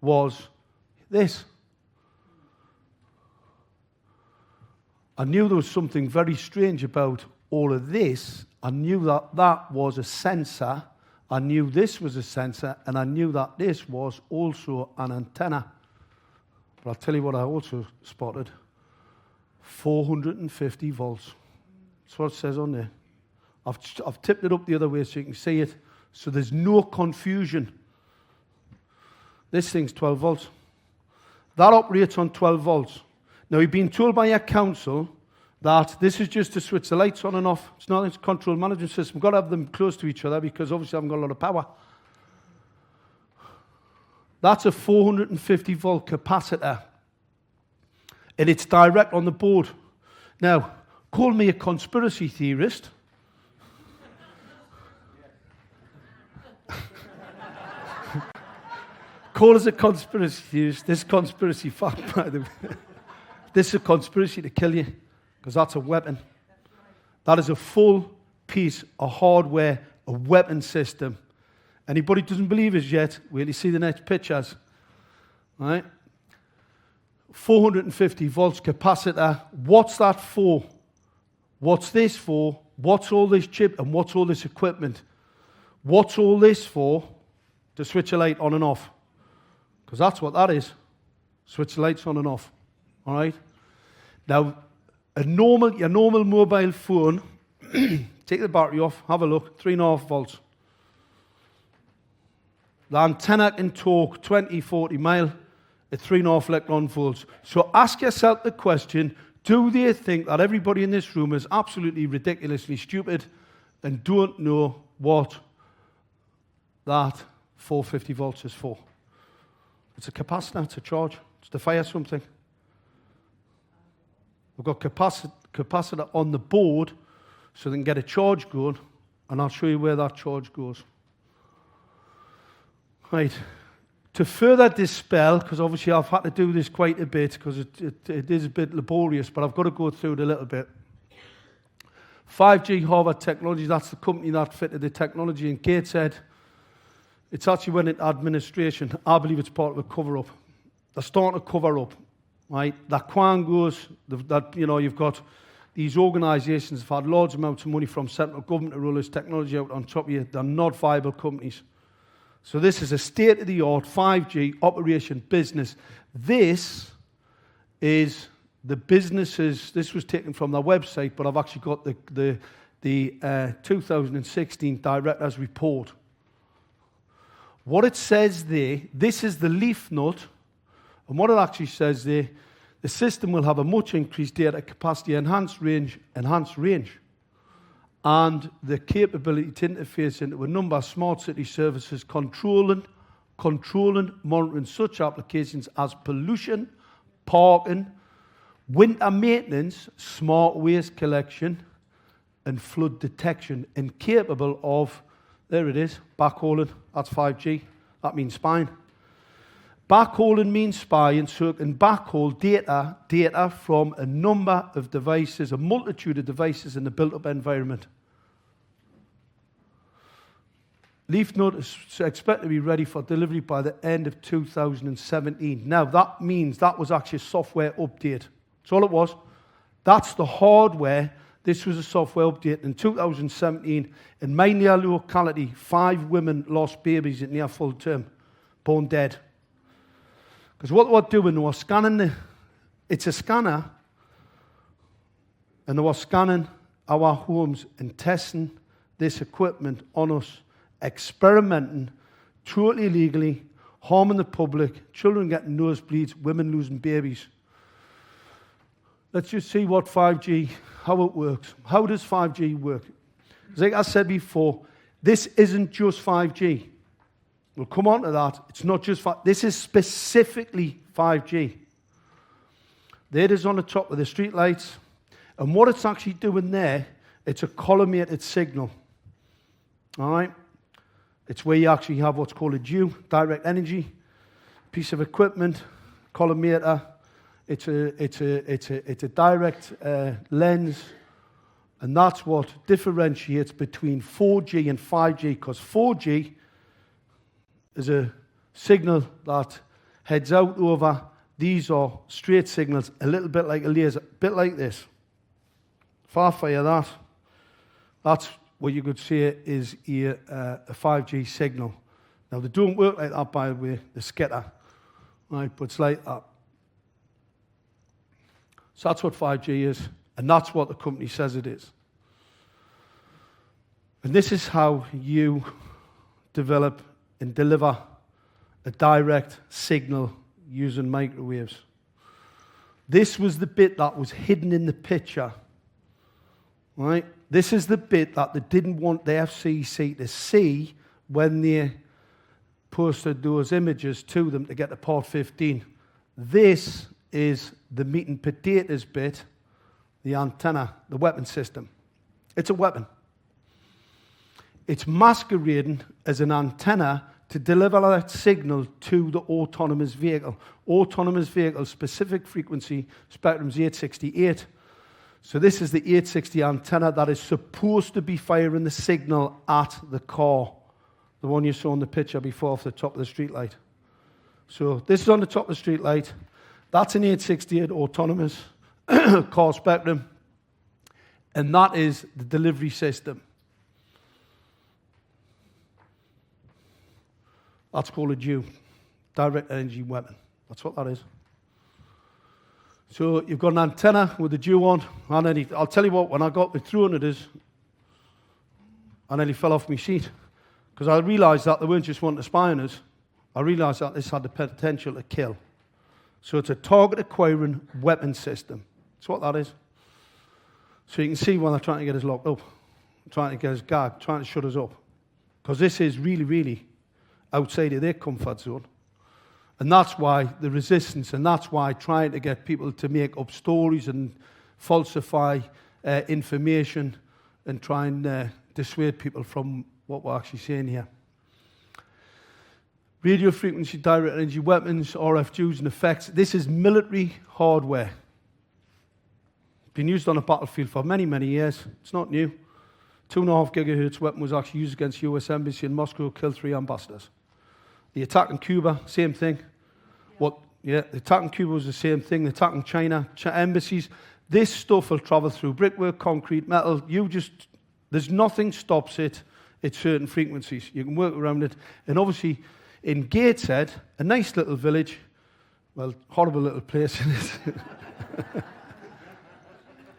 was this. I knew there was something very strange about all of this. I knew that that was a sensor. I knew this was a sensor, and I knew that this was also an antenna. But I'll tell you what I also spotted. 450 volts. That's what it says on there. I've tipped it up the other way so you can see it. So there's no confusion. This thing's 12 volts. That operates on 12 volts. Now, you've been told by your council that this is just to switch the lights on and off. It's not a control management system. We've got to have them close to each other because obviously I haven't got a lot of power. That's a 450 volt capacitor. And it's direct on the board. Now, call me a conspiracy theorist. Call us a conspiracy theorist. This conspiracy fact, by the way. This is a conspiracy to kill you, because that's a weapon. That is a full piece of hardware, a weapon system. Anybody who doesn't believe us yet, wait till you see the next pictures. All right? 450 volts capacitor. What's that for? What's this for? What's all this chip and what's all this equipment? What's all this for? To switch a light on and off. Because that's what that is. Switch the lights on and off. All right? Now, your normal mobile phone, take the battery off, have a look, 3.5 volts. The antenna can talk 20, 40 mile at 3.5 electron volts. So ask yourself the question, do they think that everybody in this room is absolutely ridiculously stupid and don't know what that 450 volts is for? It's a capacitor, it's a charge, it's to fire something. We've got capacitor on the board so they can get a charge going, and I'll show you where that charge goes. Right. To further dispel, because obviously I've had to do this quite a bit because it is a bit laborious, but I've got to go through it a little bit. 5G Harvard Technologies, that's the company that fitted the technology in Gateshead. It's actually went into administration. I believe it's part of a cover-up. They're starting to cover up. Right, that quangos, that you've got these organisations that have had large amounts of money from central government to roll this technology out on top of you. They're not viable companies. So this is a state-of-the-art 5G operation business. This is the businesses. This was taken from their website, but I've actually got the 2016 Directors Report. What it says there, this is the leaf note And what it actually says there, the system will have a much increased data capacity, enhanced range, and the capability to interface into a number of smart city services controlling, monitoring such applications as pollution, parking, winter maintenance, smart waste collection, and flood detection, and capable of, there it is, backhauling. That's 5G. That means spying. Backhauling means spying, so it can backhaul data from a number of devices, a multitude of devices in the built-up environment. Leaf notice expected to be ready for delivery by the end of 2017. Now, that means that was actually a software update. That's all it was. That's the hardware. This was a software update. In 2017, in my near locality, 5 women lost babies at near full term, born dead. Because what they were doing, they were scanning it's a scanner, and they were scanning our homes and testing this equipment on us, experimenting totally illegally, harming the public, children getting nosebleeds, women losing babies. Let's just see what 5G, how it works. How does 5G work? Like I said before, this isn't just 5G. We'll come on to that. It's not just 5G. This is specifically 5G. There it is on the top of the street lights. And what it's actually doing there, it's a collimated signal. All right? It's where you actually have what's called a DEW, direct energy, piece of equipment, collimator. It's a direct lens, and that's what differentiates between 4G and 5G, because 4G is a signal that heads out over. These are straight signals, a little bit like a laser, a bit like this. Far fire that. That's what you could say is a 5G signal. Now, they don't work like that, by the way, the scatter, right? But it's like that. So that's what 5G is, and that's what the company says it is. And this is how you develop and deliver a direct signal using microwaves. This was the bit that was hidden in the picture, right? This is the bit that they didn't want the FCC to see when they posted those images to them to get to Part 15. This is the meat and potatoes bit, the antenna, the weapon system. It's a weapon. It's masquerading as an antenna to deliver that signal to the autonomous vehicle. Autonomous vehicle specific frequency spectrum's 868. So this is the 860 antenna that is supposed to be firing the signal at the car. The one you saw in the picture before off the top of the street light. So this is on the top of the street light. That's an 868 autonomous car spectrum. And that is the delivery system. That's called a DEW, direct energy weapon. That's what that is. So you've got an antenna with a DEW on, and then I'll tell you what, when I got through on it is, I nearly fell off my seat, because I realised that they weren't just wanting to spy on us. I realised that this had the potential to kill. So it's a target acquiring weapon system. That's what that is. So you can see when they're trying to get us locked up, trying to get us gagged, trying to shut us up. Because this is really, really outside of their comfort zone. And that's why the resistance, and that's why trying to get people to make up stories and falsify information and try and dissuade people from what we're actually saying here. Radio frequency direct energy weapons, RF DEWs and effects. This is military hardware. Been used on a battlefield for many, many years. It's not new. 2.5 gigahertz weapon was actually used against the US Embassy in Moscow, killed 3 ambassadors. The attack in Cuba, same thing. The attack in Cuba was the same thing. The attack in China, embassies. This stuff will travel through brickwork, concrete, metal. There's nothing stops it at certain frequencies. You can work around it. And obviously, in Gateshead, a nice little village, well, horrible little place it is.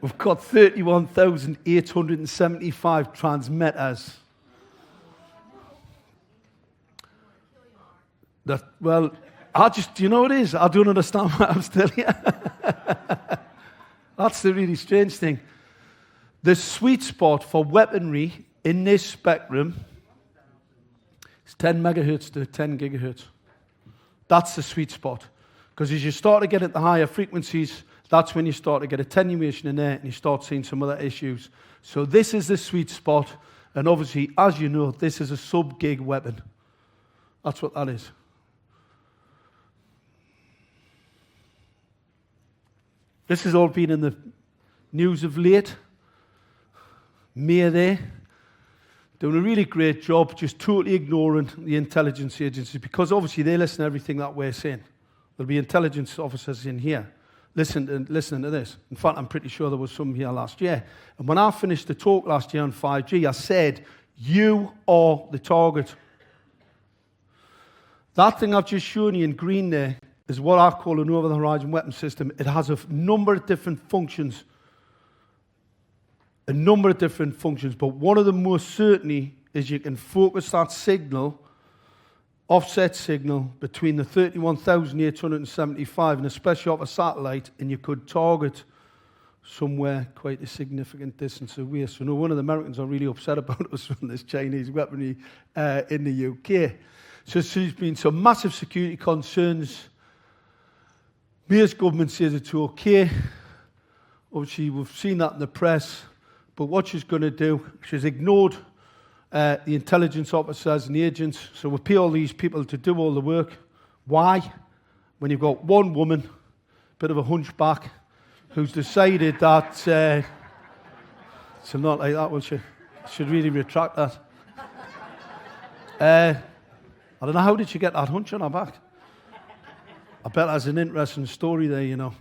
We've got 31,875 transmitters. Do you know what it is? I don't understand why I'm still here. That's the really strange thing. The sweet spot for weaponry in this spectrum is 10 megahertz to 10 gigahertz. That's the sweet spot. Because as you start to get at the higher frequencies, that's when you start to get attenuation in there and you start seeing some other issues. So this is the sweet spot. And obviously, as you know, this is a sub-gig weapon. That's what that is. This has all been in the news of late. Mayor there, doing a really great job, just totally ignoring the intelligence agencies, because obviously they listen to everything that we're saying. There'll be intelligence officers in here listening to this. In fact, I'm pretty sure there was some here last year. And when I finished the talk last year on 5G, I said, you are the target. That thing I've just shown you in green there is what I call an over-the-horizon weapon system. It has a number of different functions. But one of them most certainly is you can focus that signal, offset signal, between the 31,875 and especially off a satellite, and you could target somewhere quite a significant distance away. So no wonder the Americans are really upset about us from this Chinese weaponry in the UK. So there's been some massive security concerns. Mayor's government says it's okay. Obviously, we've seen that in the press. But what she's going to do, she's ignored the intelligence officers and the agents. So we pay all these people to do all the work. Why? When you've got one woman, bit of a hunchback, who's decided that... she'll not like that, will she? Should really retract that. I don't know, how did she get that hunch on her back? I bet that's an interesting story there, you know.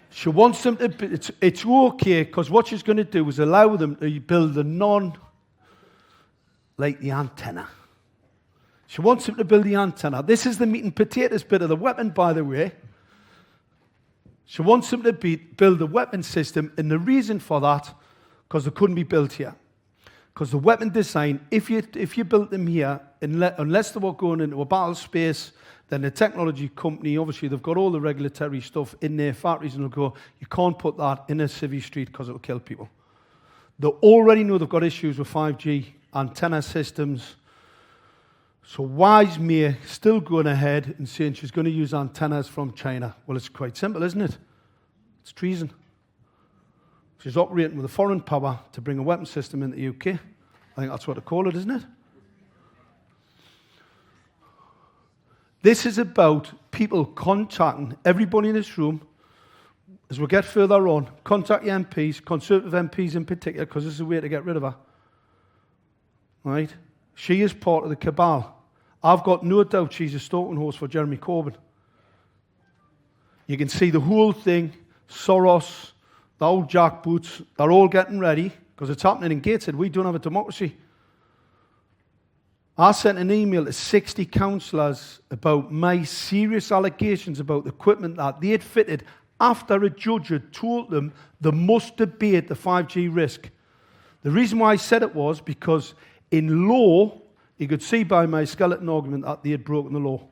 She wants them to be, it's okay, because what she's going to do is allow them to build the like the antenna. She wants them to build the antenna. This is the meat and potatoes bit of the weapon, by the way. She wants them to build the weapon system, and the reason for that, because they couldn't be built here. Because the weapon design, if you built them here, unless they were going into a battle space, then the technology company, obviously, they've got all the regulatory stuff in their factories, and they'll go, you can't put that in a civvy street because it'll kill people. They already know they've got issues with 5G antenna systems. So why is May still going ahead and saying she's going to use antennas from China? Well, it's quite simple, isn't it? It's treason. She's operating with a foreign power to bring a weapon system into the UK. I think that's what they call it, isn't it? This is about people contacting everybody in this room. As we get further on, contact your MPs, Conservative MPs in particular, because this is a way to get rid of her. Right? She is part of the cabal. I've got no doubt she's a stalking horse for Jeremy Corbyn. You can see the whole thing, Soros, the old jackboots, they're all getting ready, because it's happening in Gateshead. We don't have a democracy. I sent an email to 60 councillors about my serious allegations about the equipment that they had fitted after a judge had told them they must debate the 5G risk. The reason why I said it was because in law, you could see by my skeleton argument that they had broken the law.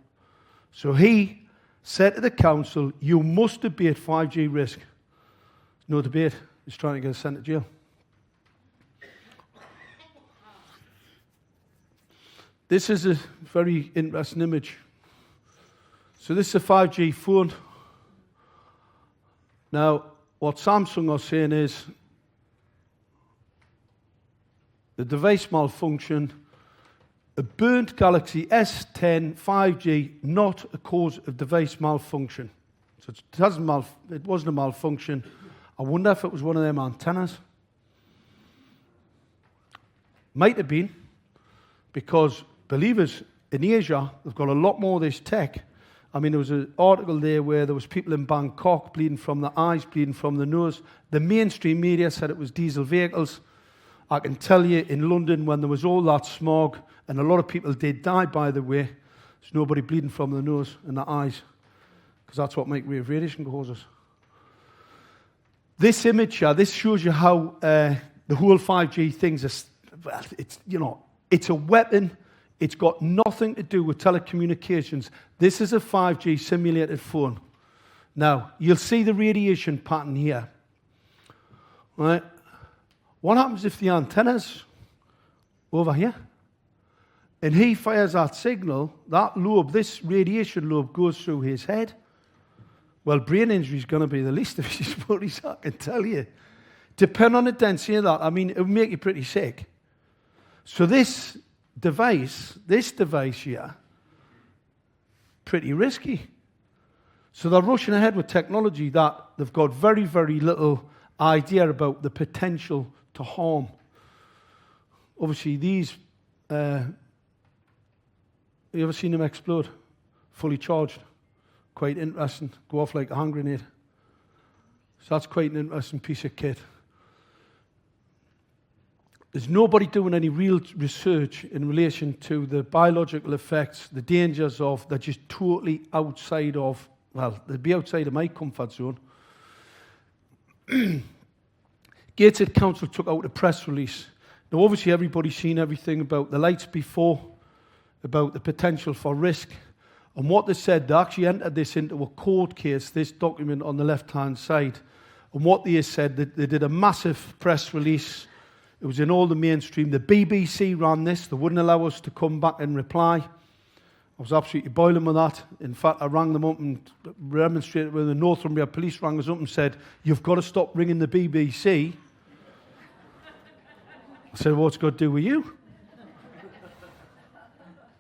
So he said to the council, you must debate 5G risk. No debate. He's trying to get us sent to jail. This is a very interesting image. So this is a 5G phone. Now, what Samsung are saying is the device malfunction, a burnt Galaxy S10 5G, not a cause of device malfunction. So it wasn't a malfunction. I wonder if it was one of them antennas. Might have been, because believers in Asia, they've got a lot more of this tech. I mean, there was an article there where there was people in Bangkok bleeding from the eyes, bleeding from the nose. The mainstream media said it was diesel vehicles. I can tell you, in London, when there was all that smog, and a lot of people did die, by the way, there's nobody bleeding from the nose and the eyes, because that's what microwave radiation causes. This image here, this shows you how the the whole 5G thing's it's a weapon. It's got nothing to do with telecommunications. This is a 5G simulated phone. Now, you'll see the radiation pattern here. Right? What happens if the antenna's over here? And he fires that signal, that lobe, this radiation lobe goes through his head. Well, brain injury is going to be the least of his worries, I can tell you. Depending on the density of that, I mean, it would make you pretty sick. So this device here, pretty risky. So they're rushing ahead with technology that they've got very, very little idea about the potential to harm. Obviously, these, you ever seen them explode? Fully charged. Quite interesting. Go off like a hand grenade. So that's quite an interesting piece of kit. There's nobody doing any real research in relation to the biological effects, the dangers of, they're just totally outside of, well, they'd be outside of my comfort zone. Gated Council took out a press release. Now, obviously, everybody's seen everything about the lights before, about the potential for risk. And what they said, they actually entered this into a court case, this document on the left-hand side. And what they said, they did a massive press release. It was in all the mainstream. The BBC ran this. They wouldn't allow us to come back and reply. I was absolutely boiling with that. In fact, I rang them up and remonstrated with the Northumbria police rang us up and said, "You've got to stop ringing the BBC." I said, "What's got to do with you?"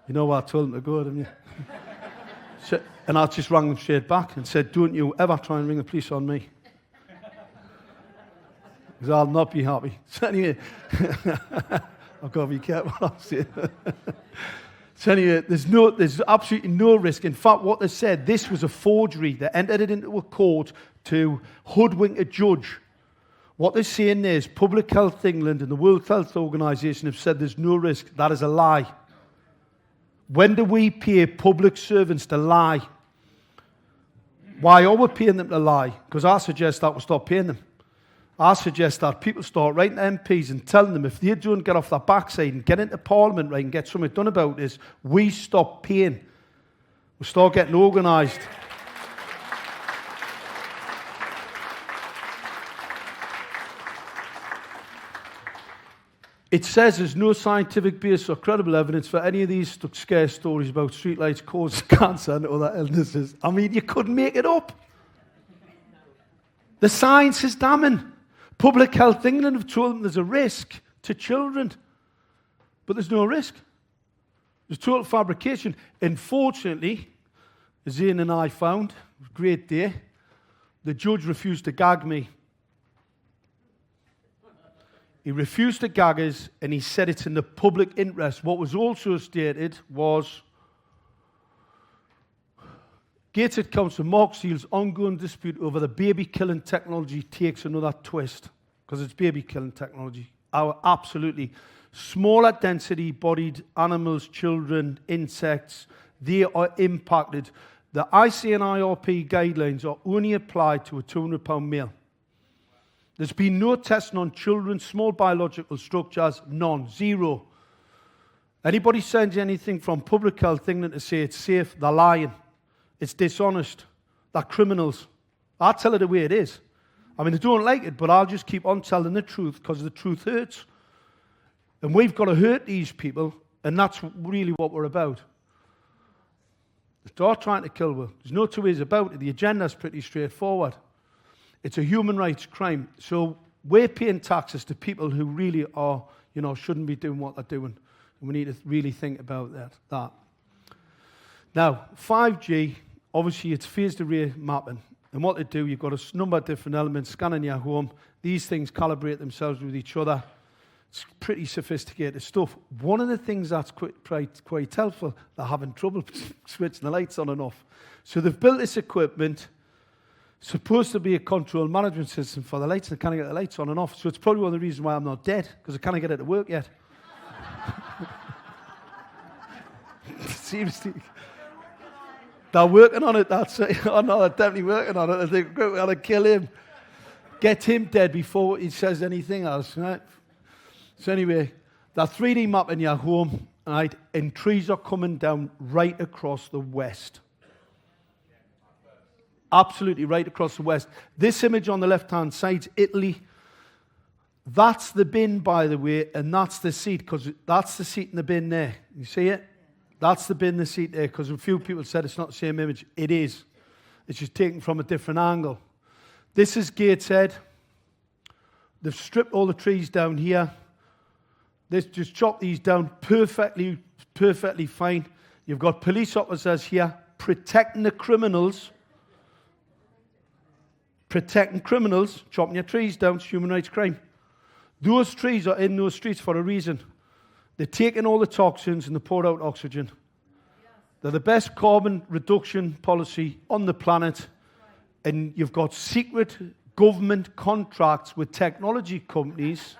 You know what I told them to go, didn't you? So, and I just rang them straight back and said, "Don't you ever try and ring the police on me. Because I'll not be happy." So anyway, I've got to be careful what I'm saying. So anyway, there's absolutely no risk. In fact, what they said, this was a forgery. They entered it into a court to hoodwink a judge. What they're saying there is Public Health England and the World Health Organization have said there's no risk. That is a lie. When do we pay public servants to lie? Why are we paying them to lie? Because I suggest that we stop paying them. I suggest that people start writing to MPs and telling them if they don't get off their backside and get into Parliament right and get something done about this, we stop paying. We start getting organised. It says there's no scientific base or credible evidence for any of these scare stories about streetlights causing cancer and other illnesses. I mean, you couldn't make it up. The science is damning. Public Health England have told them there's a risk to children, but there's no risk. There's total fabrication. Unfortunately, as Ian and I found, great day, the judge refused to gag me. He refused to gag us, and he said it's in the public interest. What was also stated was Gated Council Mark Steele's ongoing dispute over the baby-killing technology takes another twist, because it's baby-killing technology. Our absolutely smaller density-bodied animals, children, insects, they are impacted. The IC and IRP guidelines are only applied to a 200-pound male. There's been no testing on children, small biological structures, none, zero. Anybody sends you anything from Public Health England to say it's safe, they're lying. It's dishonest. They're criminals. I tell it the way it is. I mean, they don't like it, but I'll just keep on telling the truth because the truth hurts. And we've got to hurt these people, and that's really what we're about. They start trying to kill us. There's no two ways about it. The agenda's pretty straightforward. It's a human rights crime. So we're paying taxes to people who really are, shouldn't be doing what they're doing. And we need to really think about that. Now, 5G, obviously it's phased array mapping. And what they do, you've got a number of different elements scanning your home. These things calibrate themselves with each other. It's pretty sophisticated stuff. One of the things that's quite helpful, they're having trouble switching the lights on and off. So they've built this equipment, supposed to be a control management system for the lights, and they can't get the lights on and off. So it's probably one of the reasons why I'm not dead, because I can't get it to work yet. Seriously. They're working on it, that's it. Oh no, they're definitely working on it. I think we're going to kill him. Get him dead before he says anything else, right? So anyway, that 3D map in your home, right, and trees are coming down right across the west. Absolutely right across the west. This image on the left-hand side's Italy. That's the bin, by the way, and that's the seat, because that's the seat in the bin there. You see it? That's the bin, the seat there, because a few people said it's not the same image. It is. It's just taken from a different angle. This is Gateshead. They've stripped all the trees down here. They've just chopped these down perfectly fine. You've got police officers here protecting the criminals. Protecting criminals, chopping your trees down, it's human rights crime. Those trees are in those streets for a reason. They're taking all the toxins and they pour out oxygen. They're the best carbon reduction policy on the planet. And you've got secret government contracts with technology companies.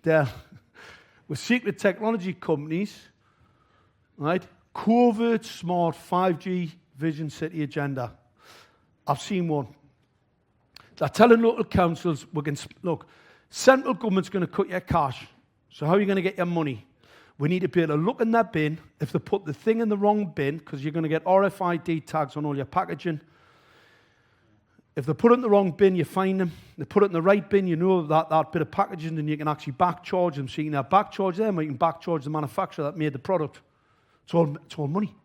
With secret technology companies, right? Covert, smart 5G Vision City agenda. I've seen one. They're telling local councils, look, central government's going to cut your cash. So how are you going to get your money? We need to be able to look in that bin. If they put the thing in the wrong bin, because you're going to get RFID tags on all your packaging. If they put it in the wrong bin, you fine them. They put it in the right bin, you know that bit of packaging, and you can actually back charge them. So you can have back charge them, or you can back charge the manufacturer that made the product. It's all money.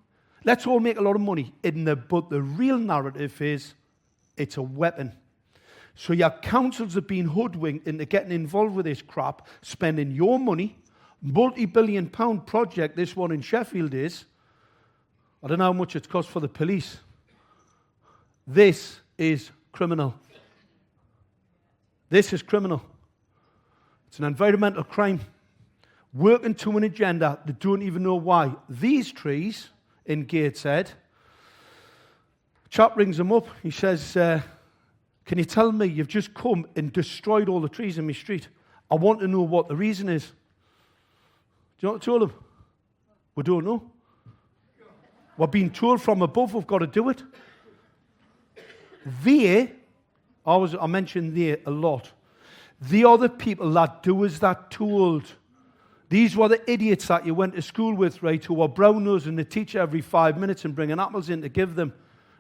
Let's all make a lot of money. But the real narrative is it's a weapon. So your councils have been hoodwinked into getting involved with this crap, spending your money, multi-billion-pound project, this one in Sheffield is. I don't know how much it's cost for the police. This is criminal. This is criminal. It's an environmental crime. Working to an agenda they don't even know why. These trees in Gateshead, chap rings him up. He says, can you tell me you've just come and destroyed all the trees in my street? I want to know what the reason is. Do you know what I told him? We don't know. We're being told from above we've got to do it. I mentioned they a lot. They are the people that do as they're told. These were the idiots that you went to school with, right, who were brown-nosing the teacher every 5 minutes and bringing apples in to give them,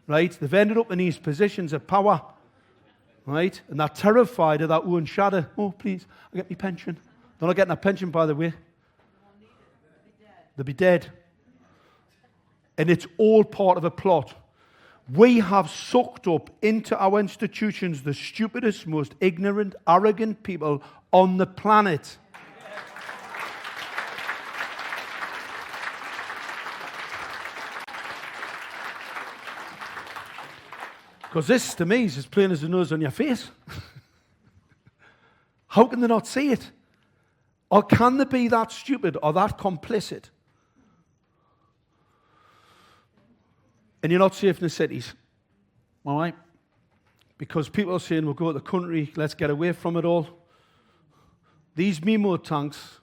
right? They've ended up in these positions of power, right? And they're terrified of that own shadow. Oh, please, I get my pension. They're not getting a pension, by the way. They'll be dead. And it's all part of a plot. We have sucked up into our institutions the stupidest, most ignorant, arrogant people on the planet. Because this, to me, is as plain as the nose on your face. How can they not see it? Or can they be that stupid or that complicit? And you're not safe in the cities. All right? Because people are saying, we'll go to the country, let's get away from it all. These MIMO tanks,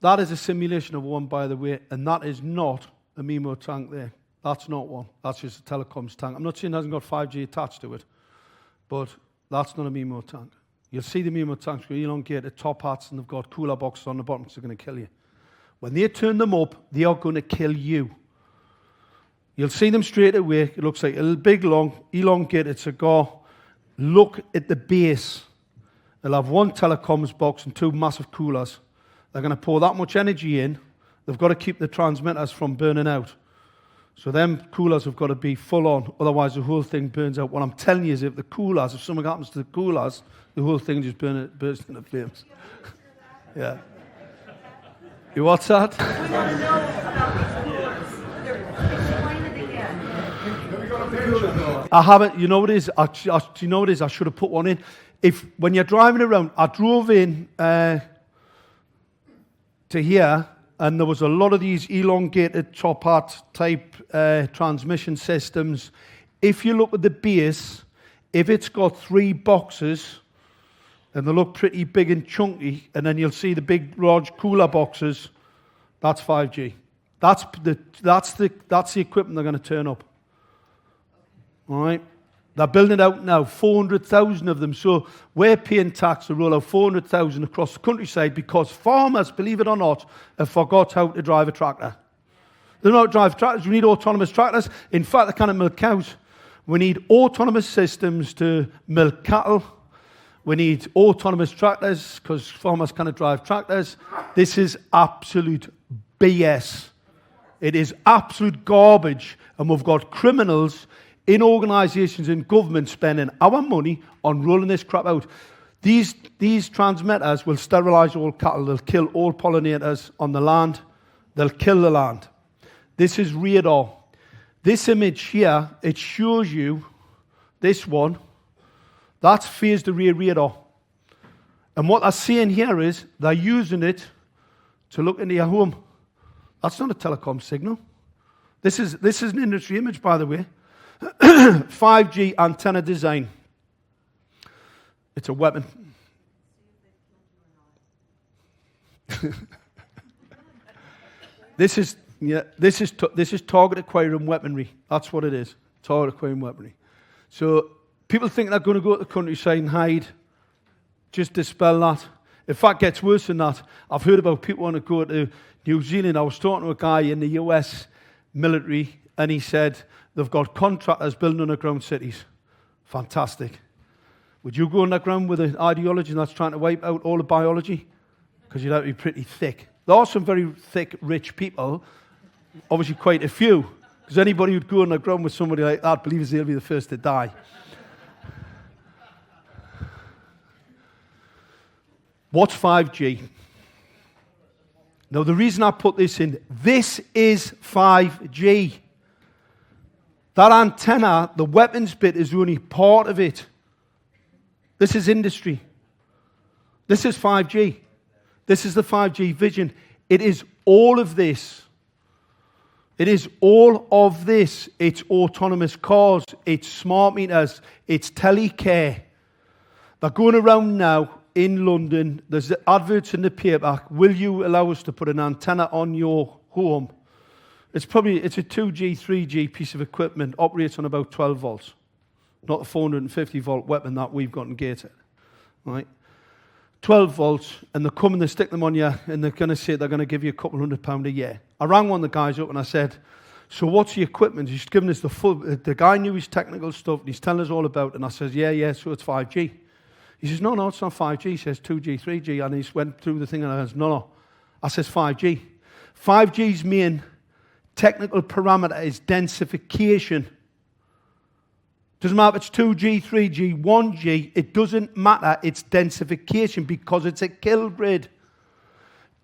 that is a simulation of one, by the way, and that is not a MIMO tank there. That's not one. That's just a telecoms tank. I'm not saying it hasn't got 5G attached to it, but that's not a MIMO tank. You'll see the MIMO tanks with elongated top hats and they've got cooler boxes on the bottom because they're going to kill you. When they turn them up, they are going to kill you. You'll see them straight away. It looks like a little big, long, elongated cigar. Look at the base. They'll have one telecoms box and two massive coolers. They're going to pour that much energy in. They've got to keep the transmitters from burning out. So them coolers have got to be full on, otherwise the whole thing burns out. What I'm telling you is if something happens to the coolers, the whole thing just bursts into flames. Yeah. You what's that? We want to know about these coolers. Explain it again. I haven't, you know what it is? You know what it is? I should have put one in. When you're driving around, I drove in to here, and there was a lot of these elongated top hat type transmission systems. If you look at the base, if it's got 3 boxes, and they look pretty big and chunky, and then you'll see the big large cooler boxes, that's 5G. That's the equipment they're going to turn up. All right? They're building it out now, 400,000 of them. So we're paying tax to roll out 400,000 across the countryside because farmers, believe it or not, have forgot how to drive a tractor. They don't know how to drive tractors. We need autonomous tractors. In fact, they can't milk cows. We need autonomous systems to milk cattle. We need autonomous tractors because farmers cannot drive tractors. This is absolute BS. It is absolute garbage. And we've got criminals in organisations in government spending our money on rolling this crap out. These transmitters will sterilise all cattle. They'll kill all pollinators on the land. They'll kill the land. This is radar. This image here, it shows you this one. That's phased array radar. And what they're saying here is they're using it to look into your home. That's not a telecom signal. This is an industry image, by the way. 5G antenna design. It's a weapon. This is target acquiring weaponry. That's what it is. Target acquiring weaponry. So people think they're going to go to the countryside and hide. Just dispel that. In fact, it gets worse than that. I've heard about people want to go to New Zealand. I was talking to a guy in the US military, and he said they've got contractors building underground cities. Fantastic. Would you go underground with an ideology that's trying to wipe out all the biology? Because you'd have to be pretty thick. There are some very thick, rich people, obviously quite a few, because anybody who'd go underground with somebody like that believes they'll be the first to die. What's 5G? Now, the reason I put this in, this is 5G. That antenna, the weapons bit, is only part of it. This is industry. This is 5G. This is the 5G vision. It is all of this. It is all of this. It's autonomous cars. It's smart meters. It's telecare. They're going around now in London. There's adverts in the paper. Will you allow us to put an antenna on your home? It's a 2G, 3G piece of equipment. Operates on about 12 volts. Not the 450 volt weapon that we've got in Gateshead. Right? 12 volts, and they come and they stick them on you, and they're going to say they're going to give you a couple £100 a year. I rang one of the guys up and I said, so what's the equipment? He's given us the guy knew his technical stuff, and he's telling us all about it, and I says, yeah, so it's 5G. He says, no, it's not 5G. He says 2G, 3G, and he went through the thing, and I says, no. I says 5G. 5G's main technical parameter is densification. Doesn't matter if it's 2G, 3G, 1G, it doesn't matter. It's densification because it's a kill grid.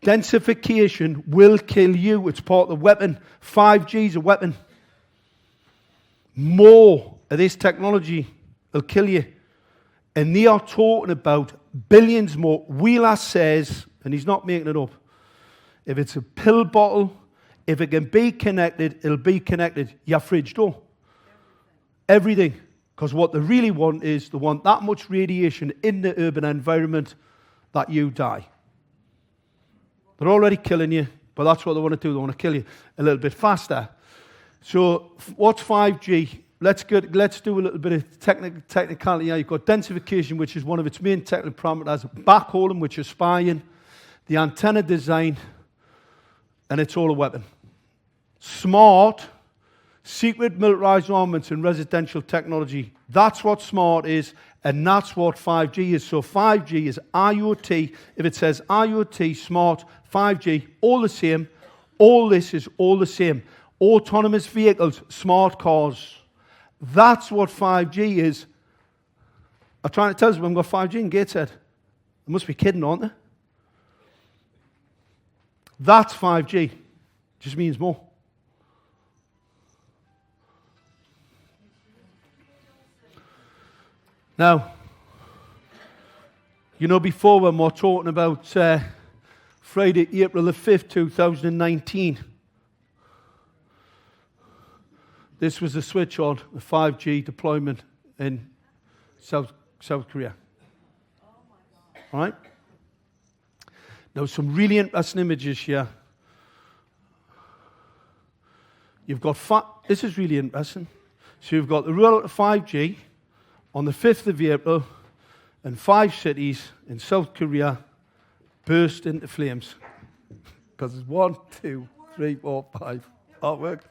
Densification will kill you. It's part of the weapon. 5G is a weapon. More of this technology will kill you. And they are talking about billions more. Wheeler says, and he's not making it up, if it's a pill bottle, if it can be connected, it'll be connected. Your fridge door. Everything. Because what they really want is they want that much radiation in the urban environment that you die. They're already killing you, but that's what they want to do. They want to kill you a little bit faster. So what's 5G? Let's do a little bit of technicality. You've got densification, which is one of its main technical parameters. Backhauling, which is spying. The antenna design. And it's all a weapon. Smart, secret militarized armaments and residential technology. That's what smart is, and that's what 5G is. So 5G is IoT. If it says IoT, smart, 5G, all the same. All this is all the same. Autonomous vehicles, smart cars. That's what 5G is. I'm trying to tell you, we've got 5G in Gateshead. They must be kidding, aren't they? That's 5G. Just means more. Now, before when we're talking about Friday, April the 5th, 2019, this was the switch on the 5G deployment in South Korea. All right? Now, some really interesting images here. You've got this is really interesting. So you've got the rollout of 5G. on the 5th of April, and 5 cities in South Korea burst into flames. Because it's 1, 2, 3, 4, 5. Oh, it worked.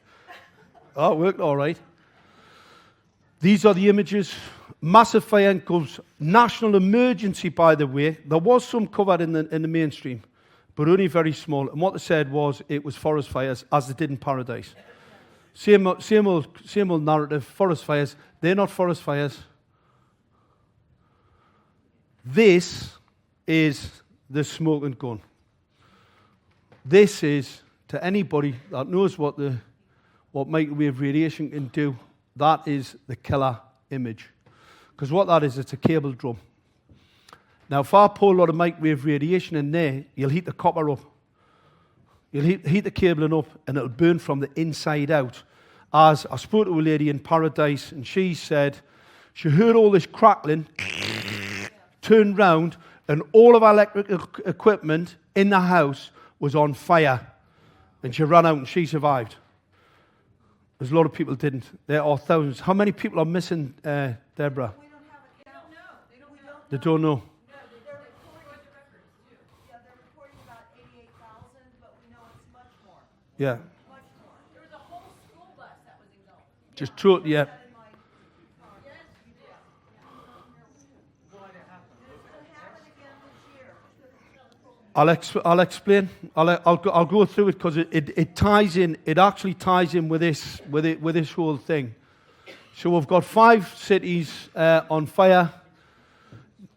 Oh, it worked all right. These are the images. Massive fire engulfs. National emergency, by the way. There was some covered in the mainstream, but only very small. And what they said was it was forest fires, as they did in Paradise. Same old narrative. Forest fires. They're not forest fires. This is the smoking gun. This is, to anybody that knows what microwave radiation can do, that is the killer image. Because what that is, it's a cable drum. Now, if I pour a lot of microwave radiation in there, you'll heat the copper up. You'll heat the cabling up, and it'll burn from the inside out. As I spoke to a lady in Paradise, and she said she heard all this crackling, turned round, and all of our electric equipment in the house was on fire. And she ran out and she survived. There's a lot of people didn't. There are thousands. How many people are missing, Deborah? We don't have it. They don't know. They don't know. No, they're reporting the records too. Yeah, they're reporting about 88,000, but we know it's much more. Yeah. Much more. There was a whole school bus that was engulfed. Just true, yeah. Yes, you did. It's going to happen again this year. I'll explain. I'll go through it because it ties in. It actually ties in with this whole thing. So we've got 5 cities on fire.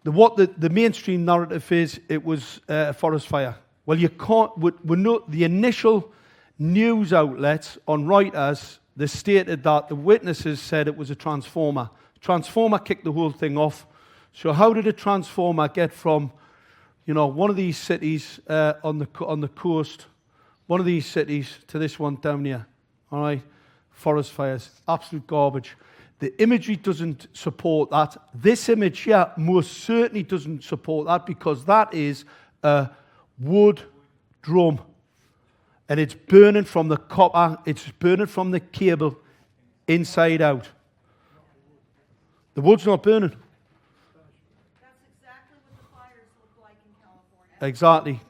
The mainstream narrative is it was a forest fire. Well, you can't. We know the initial news outlets on Reuters. They stated that the witnesses said it was a transformer. Transformer kicked the whole thing off. So how did a transformer get from, one of these cities on the coast, one of these cities to this one down here? All right, forest fires, absolute garbage. The imagery doesn't support that. This image here most certainly doesn't support that because that is a wood drum. And it's burning from the copper, it's burning from the cable inside out. The wood's not burning. That's exactly what the fires look like in California. Exactly.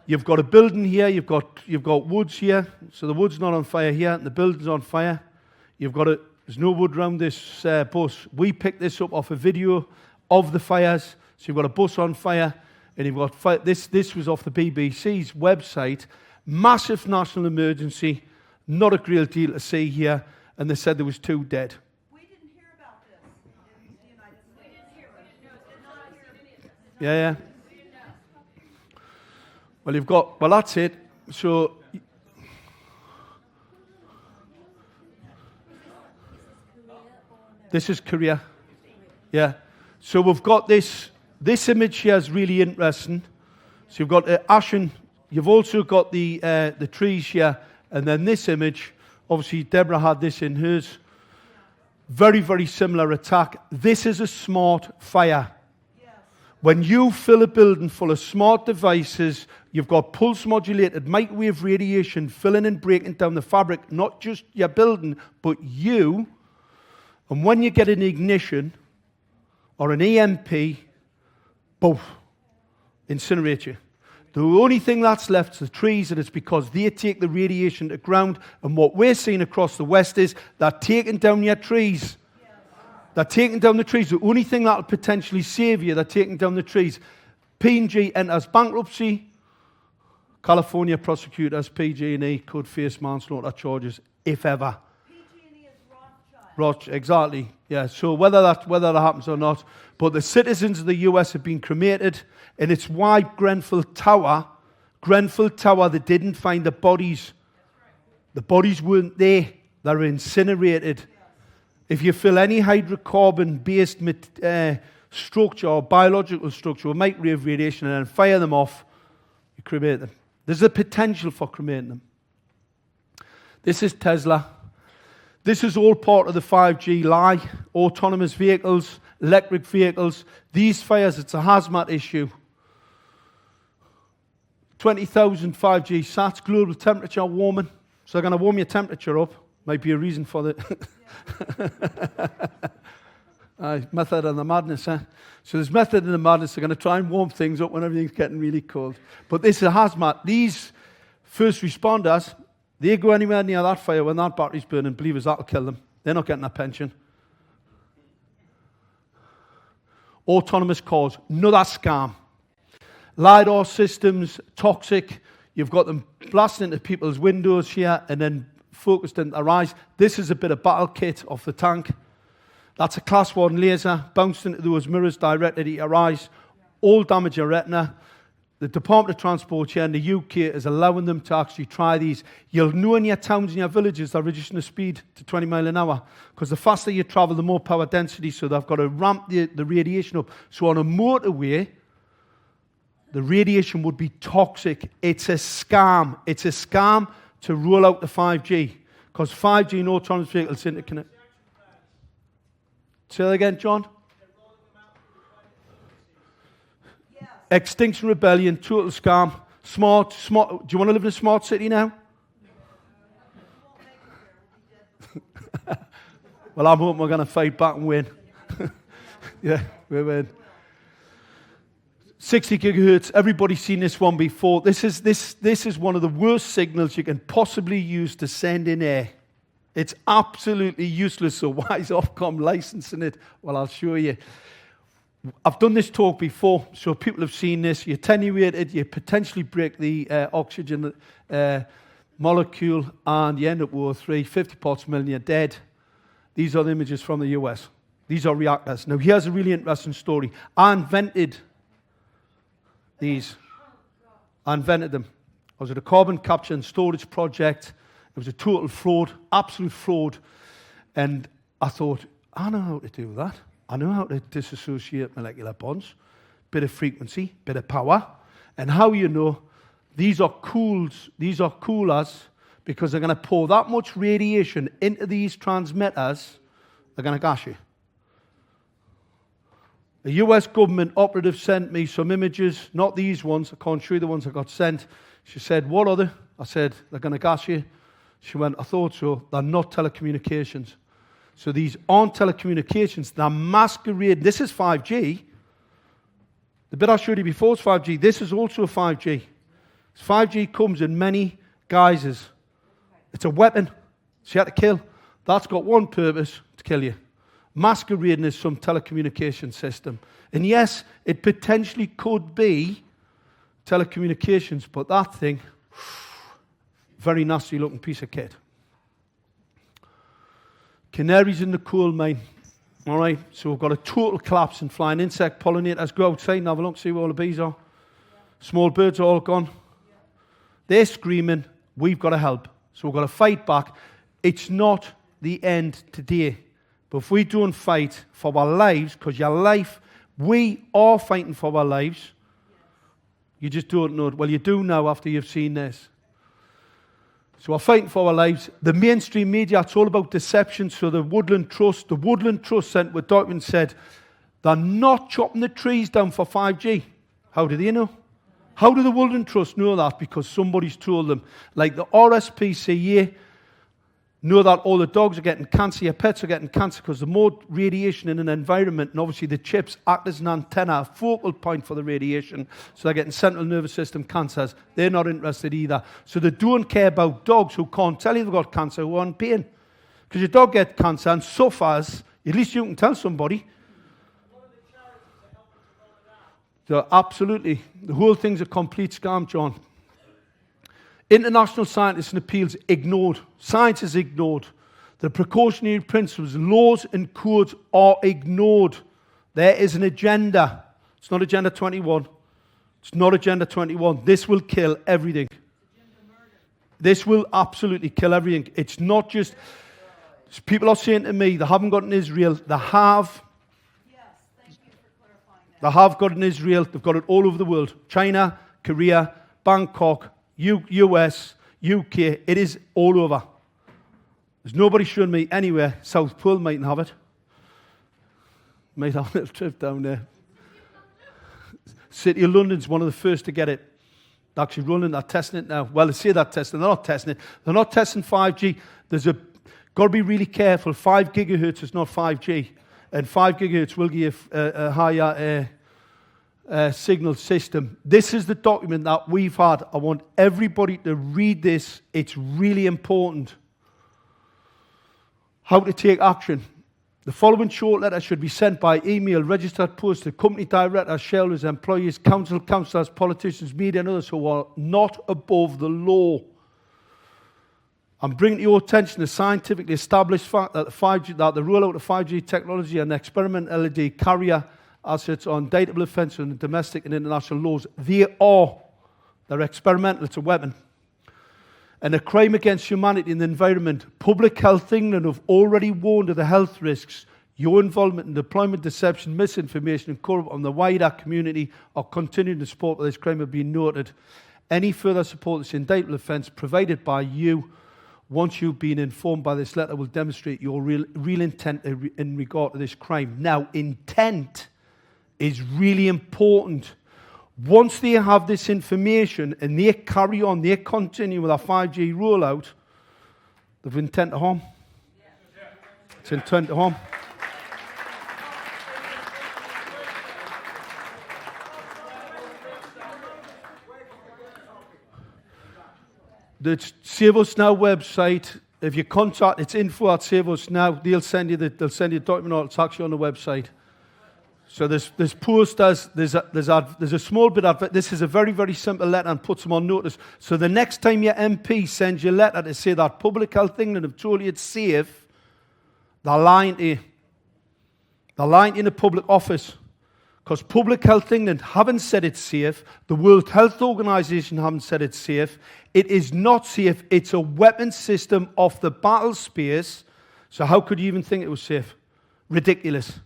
You've got a building here, you've got woods here, so the wood's not on fire here, and the building's on fire. There's no wood around this bus. We picked this up off a video of the fires. So you've got a bus on fire, and you've got fire. This was off the BBC's website. Massive national emergency. Not a great deal to see here, and they said there was 2 dead. We didn't hear about this in the United States. We didn't hear. We didn't know. Yeah. Well, that's it. So, this is Korea. Yeah. So we've got this image here is really interesting. So you've got ashen. You've also got the trees here, and then this image. Obviously, Deborah had this in hers. Very, very similar attack. This is a smart fire. Yes. When you fill a building full of smart devices, you've got pulse-modulated microwave radiation filling and breaking down the fabric, not just your building, but you. And when you get an ignition or an EMP, boom, incinerate you. The only thing that's left is the trees, and it's because they take the radiation to ground. And what we're seeing across the West is they're taking down your trees. Yes. They're taking down the trees. The only thing that'll potentially save you, they're taking down the trees. P&G enters bankruptcy. California prosecutors, PG&E, could face manslaughter charges, if ever. PG&E is Rothschild. Exactly. Yeah. So whether that happens or not, but the citizens of the US have been cremated, and it's why Grenfell Tower, they didn't find the bodies. The bodies weren't there. They were incinerated. If you fill any hydrocarbon-based structure or biological structure with microwave radiation and then fire them off, you cremate them. There's a potential for cremating them. This is Tesla. This is all part of the 5G lie. Autonomous vehicles, electric vehicles. These fires, it's a hazmat issue. 20,000 5G sats, global temperature warming. So they're going to warm your temperature up. Might be a reason for the... Method and the madness, eh? So there's method in the madness. They're going to try and warm things up when everything's getting really cold. But this is a hazmat. These first responders, they go anywhere near that fire when that battery's burning. Believe us, that'll kill them. They're not getting a pension. Autonomous cars, another scam. LiDAR systems, toxic. You've got them blasting into people's windows here and then focused into their eyes. This is a bit of battle kit off the tank. That's a class 1 laser, bounced into those mirrors directly at your eyes. All damage your retina. The Department of Transport here in the UK is allowing them to actually try these. You'll know in your towns and your villages they're reducing the speed to 20 mile an hour because the faster you travel, the more power density, so they've got to ramp the radiation up. So on a motorway, the radiation would be toxic. It's a scam. It's a scam to roll out the 5G because 5G and autonomous vehicles interconnect. Say that again, John? Yes. Extinction Rebellion, total scam. Smart. Do you want to live in a smart city now? Well, I'm hoping we're going to fight back and win. Yeah, we win. 60 gigahertz. Everybody's seen this one before. This is one of the worst signals you can possibly use to send in air. It's absolutely useless, so why is Ofcom licensing it? Well, I'll show you. I've done this talk before, so people have seen this. You attenuate it, you potentially break the oxygen molecule, and you end up with 50 parts per million, you're dead. These are the images from the US. These are reactors. Now, here's a really interesting story. I invented these. I invented them. I was at a carbon capture and storage project. It was a total fraud, absolute fraud. And I thought, I know how to do that. I know how to disassociate molecular bonds. Bit of frequency, bit of power. And how you know, these are coolers because they're going to pour that much radiation into these transmitters, they're going to gas you. A US government operative sent me some images, not these ones. I can't show you the ones I got sent. She said, what are they? I said, they're going to gas you. She went, I thought so. They're not telecommunications. So these aren't telecommunications. They're masquerading. This is 5G. The bit I showed you before is 5G. This is also 5G. 5G comes in many guises. It's a weapon. So you have to kill. That's got one purpose, to kill you. Masquerading as some telecommunication system. And yes, it potentially could be telecommunications, but that thing, very nasty looking piece of kit. Canaries in the coal mine. All right, so we've got a total collapse in flying insect pollinators. Go outside and have a look, see where all the bees are. Small birds are all gone. They're screaming, we've got to help. So we've got to fight back. It's not the end today. But if we don't fight for our lives, because your life, we are fighting for our lives. You just don't know it. Well, you do now after you've seen this. So we're fighting for our lives. The mainstream media, it's all about deception. So the Woodland Trust sent a document and said, they're not chopping the trees down for 5G. How do they know? How do the Woodland Trust know that? Because somebody's told them. Like the RSPCA know that all the dogs are getting cancer, your pets are getting cancer because the more radiation in an environment, and obviously the chips act as an antenna, a focal point for the radiation, so they're getting central nervous system cancers. They're not interested either. So they don't care about dogs who can't tell you they've got cancer, who are in pain. Because your dog gets cancer and suffers, at least you can tell somebody. So absolutely, the whole thing's a complete scam, John. International scientists and appeals ignored. Science is ignored. The precautionary principles, laws and codes are ignored. There is an agenda. It's not Agenda 21. It's not Agenda 21. This will kill everything. This will absolutely kill everything. It's not just... People are saying to me, they haven't got in Israel. They have. Yes, thank you for clarifying that. They have got in Israel. They've got it all over the world. China, Korea, Bangkok, US, UK, it is all over. There's nobody showing me anywhere. South Pole mightn't have it. Might have a little trip down there. City of London's one of the first to get it. They're actually running, they're testing it now. Well, they say they're testing, they're not testing it. They're not testing 5G. Got to be really careful. 5 gigahertz is not 5G. and 5 gigahertz will give a higher signal system. This is the document that we've had. I want everybody to read this. It's really important. How to take action. The following short letter should be sent by email, registered post to company directors, shareholders, employees, council, councillors, politicians, media, and others who are not above the law. I'm bringing to your attention the scientifically established fact that the rollout of 5G technology and experimental LED carrier assets are undoubtedly offensive in domestic and international laws. They're experimental. It's a weapon. And a crime against humanity and the environment. Public Health England have already warned of the health risks. Your involvement in deployment, deception, misinformation, and corruption on the wider community are continuing to support this crime have been noted. Any further support of this indictable offence provided by you, once you've been informed by this letter, will demonstrate your real intent in regard to this crime. Now, intent is really important. Once they have this information and they carry on, they continue with our 5G rollout, they've intent to harm. It's intent to harm. The Save Us Now website, if you contact, it's info at Save Us Now. They'll send you the document. It's actually on the website. So there's posters, there's a small bit of it. This is a very, very simple letter and puts them on notice. So the next time your MP sends you a letter to say that Public Health England have told you it's safe, they're lying to you. They're lying in a public office. Because Public Health England haven't said it's safe. The World Health Organization haven't said it's safe. It is not safe. It's a weapon system off the battle space. So how could you even think it was safe? Ridiculous.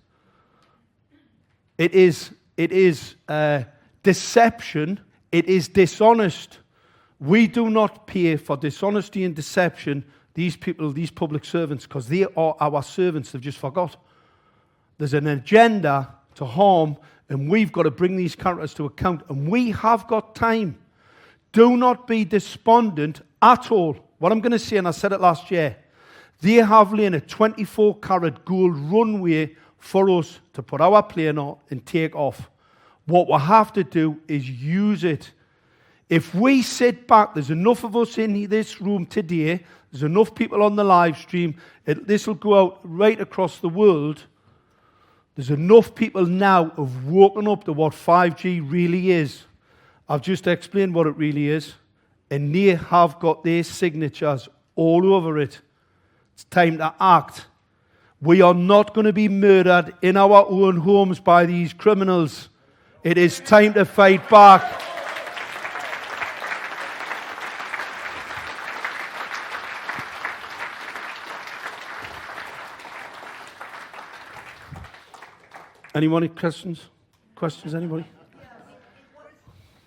It is deception. It is dishonest. We do not pay for dishonesty and deception, these people, these public servants, because they are our servants. They've just forgot. There's an agenda to harm, and we've got to bring these characters to account, and we have got time. Do not be despondent at all. What I'm going to say, and I said it last year, they have laid a 24-carat gold runway for us to put our plane on and take off. What we have to do is use it. If we sit back, there's enough of us in this room today, there's enough people on the live stream, this will go out right across the world. There's enough people now who've woken up to what 5G really is. I've just explained what it really is, and they have got their signatures all over it. It's time to act. We are not going to be murdered in our own homes by these criminals. It is time to fight back. Anyone have questions? Questions, anybody? Yes.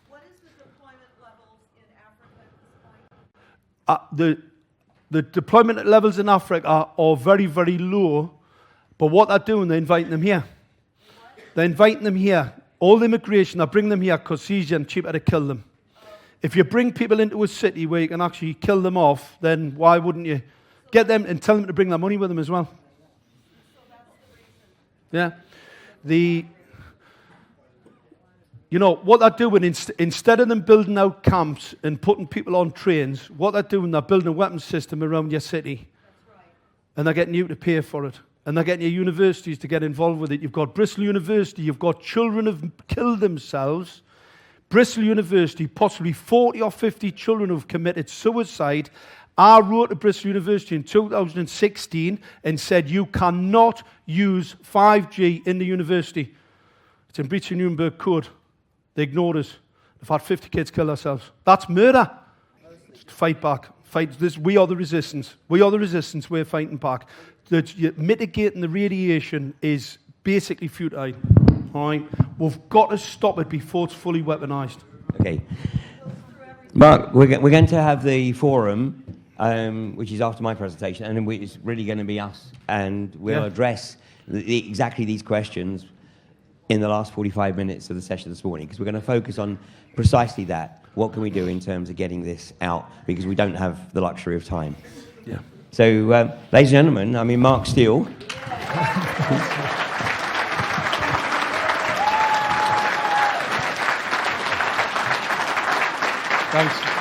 What is the deployment levels in Africa at this point? The deployment levels in Africa are very, very low, but what they're doing, they're inviting them here. They're inviting them here. All the immigration, they bring them here because it's easier and cheaper to kill them. If you bring people into a city where you can actually kill them off, then why wouldn't you get them and tell them to bring their money with them as well? So that's the reason. Yeah. You know, what they're doing, instead of them building out camps and putting people on trains, what they're doing, they're building a weapons system around your city. That's right. And they're getting you to pay for it. And they're getting your universities to get involved with it. You've got Bristol University, you've got children who've killed themselves. Bristol University, possibly 40 or 50 children who've committed suicide. I wrote to Bristol University in 2016 and said, you cannot use 5G in the university. It's in breach of Nuremberg Code. They ignored us. They've had 50 kids kill themselves. That's murder. Fight back. Fight this. We are the resistance. We are the resistance. We're fighting back. Mitigating the radiation is basically futile. All right? We've got to stop it before it's fully weaponized. Okay. Mark, we're going to have the forum, which is after my presentation, and it's really going to be us, and we'll address exactly these questions in the last 45 minutes of the session this morning, because we're going to focus on precisely that. What can we do in terms of getting this out? Because we don't have the luxury of time. Yeah. So, ladies and gentlemen, Mark Steele. Thanks.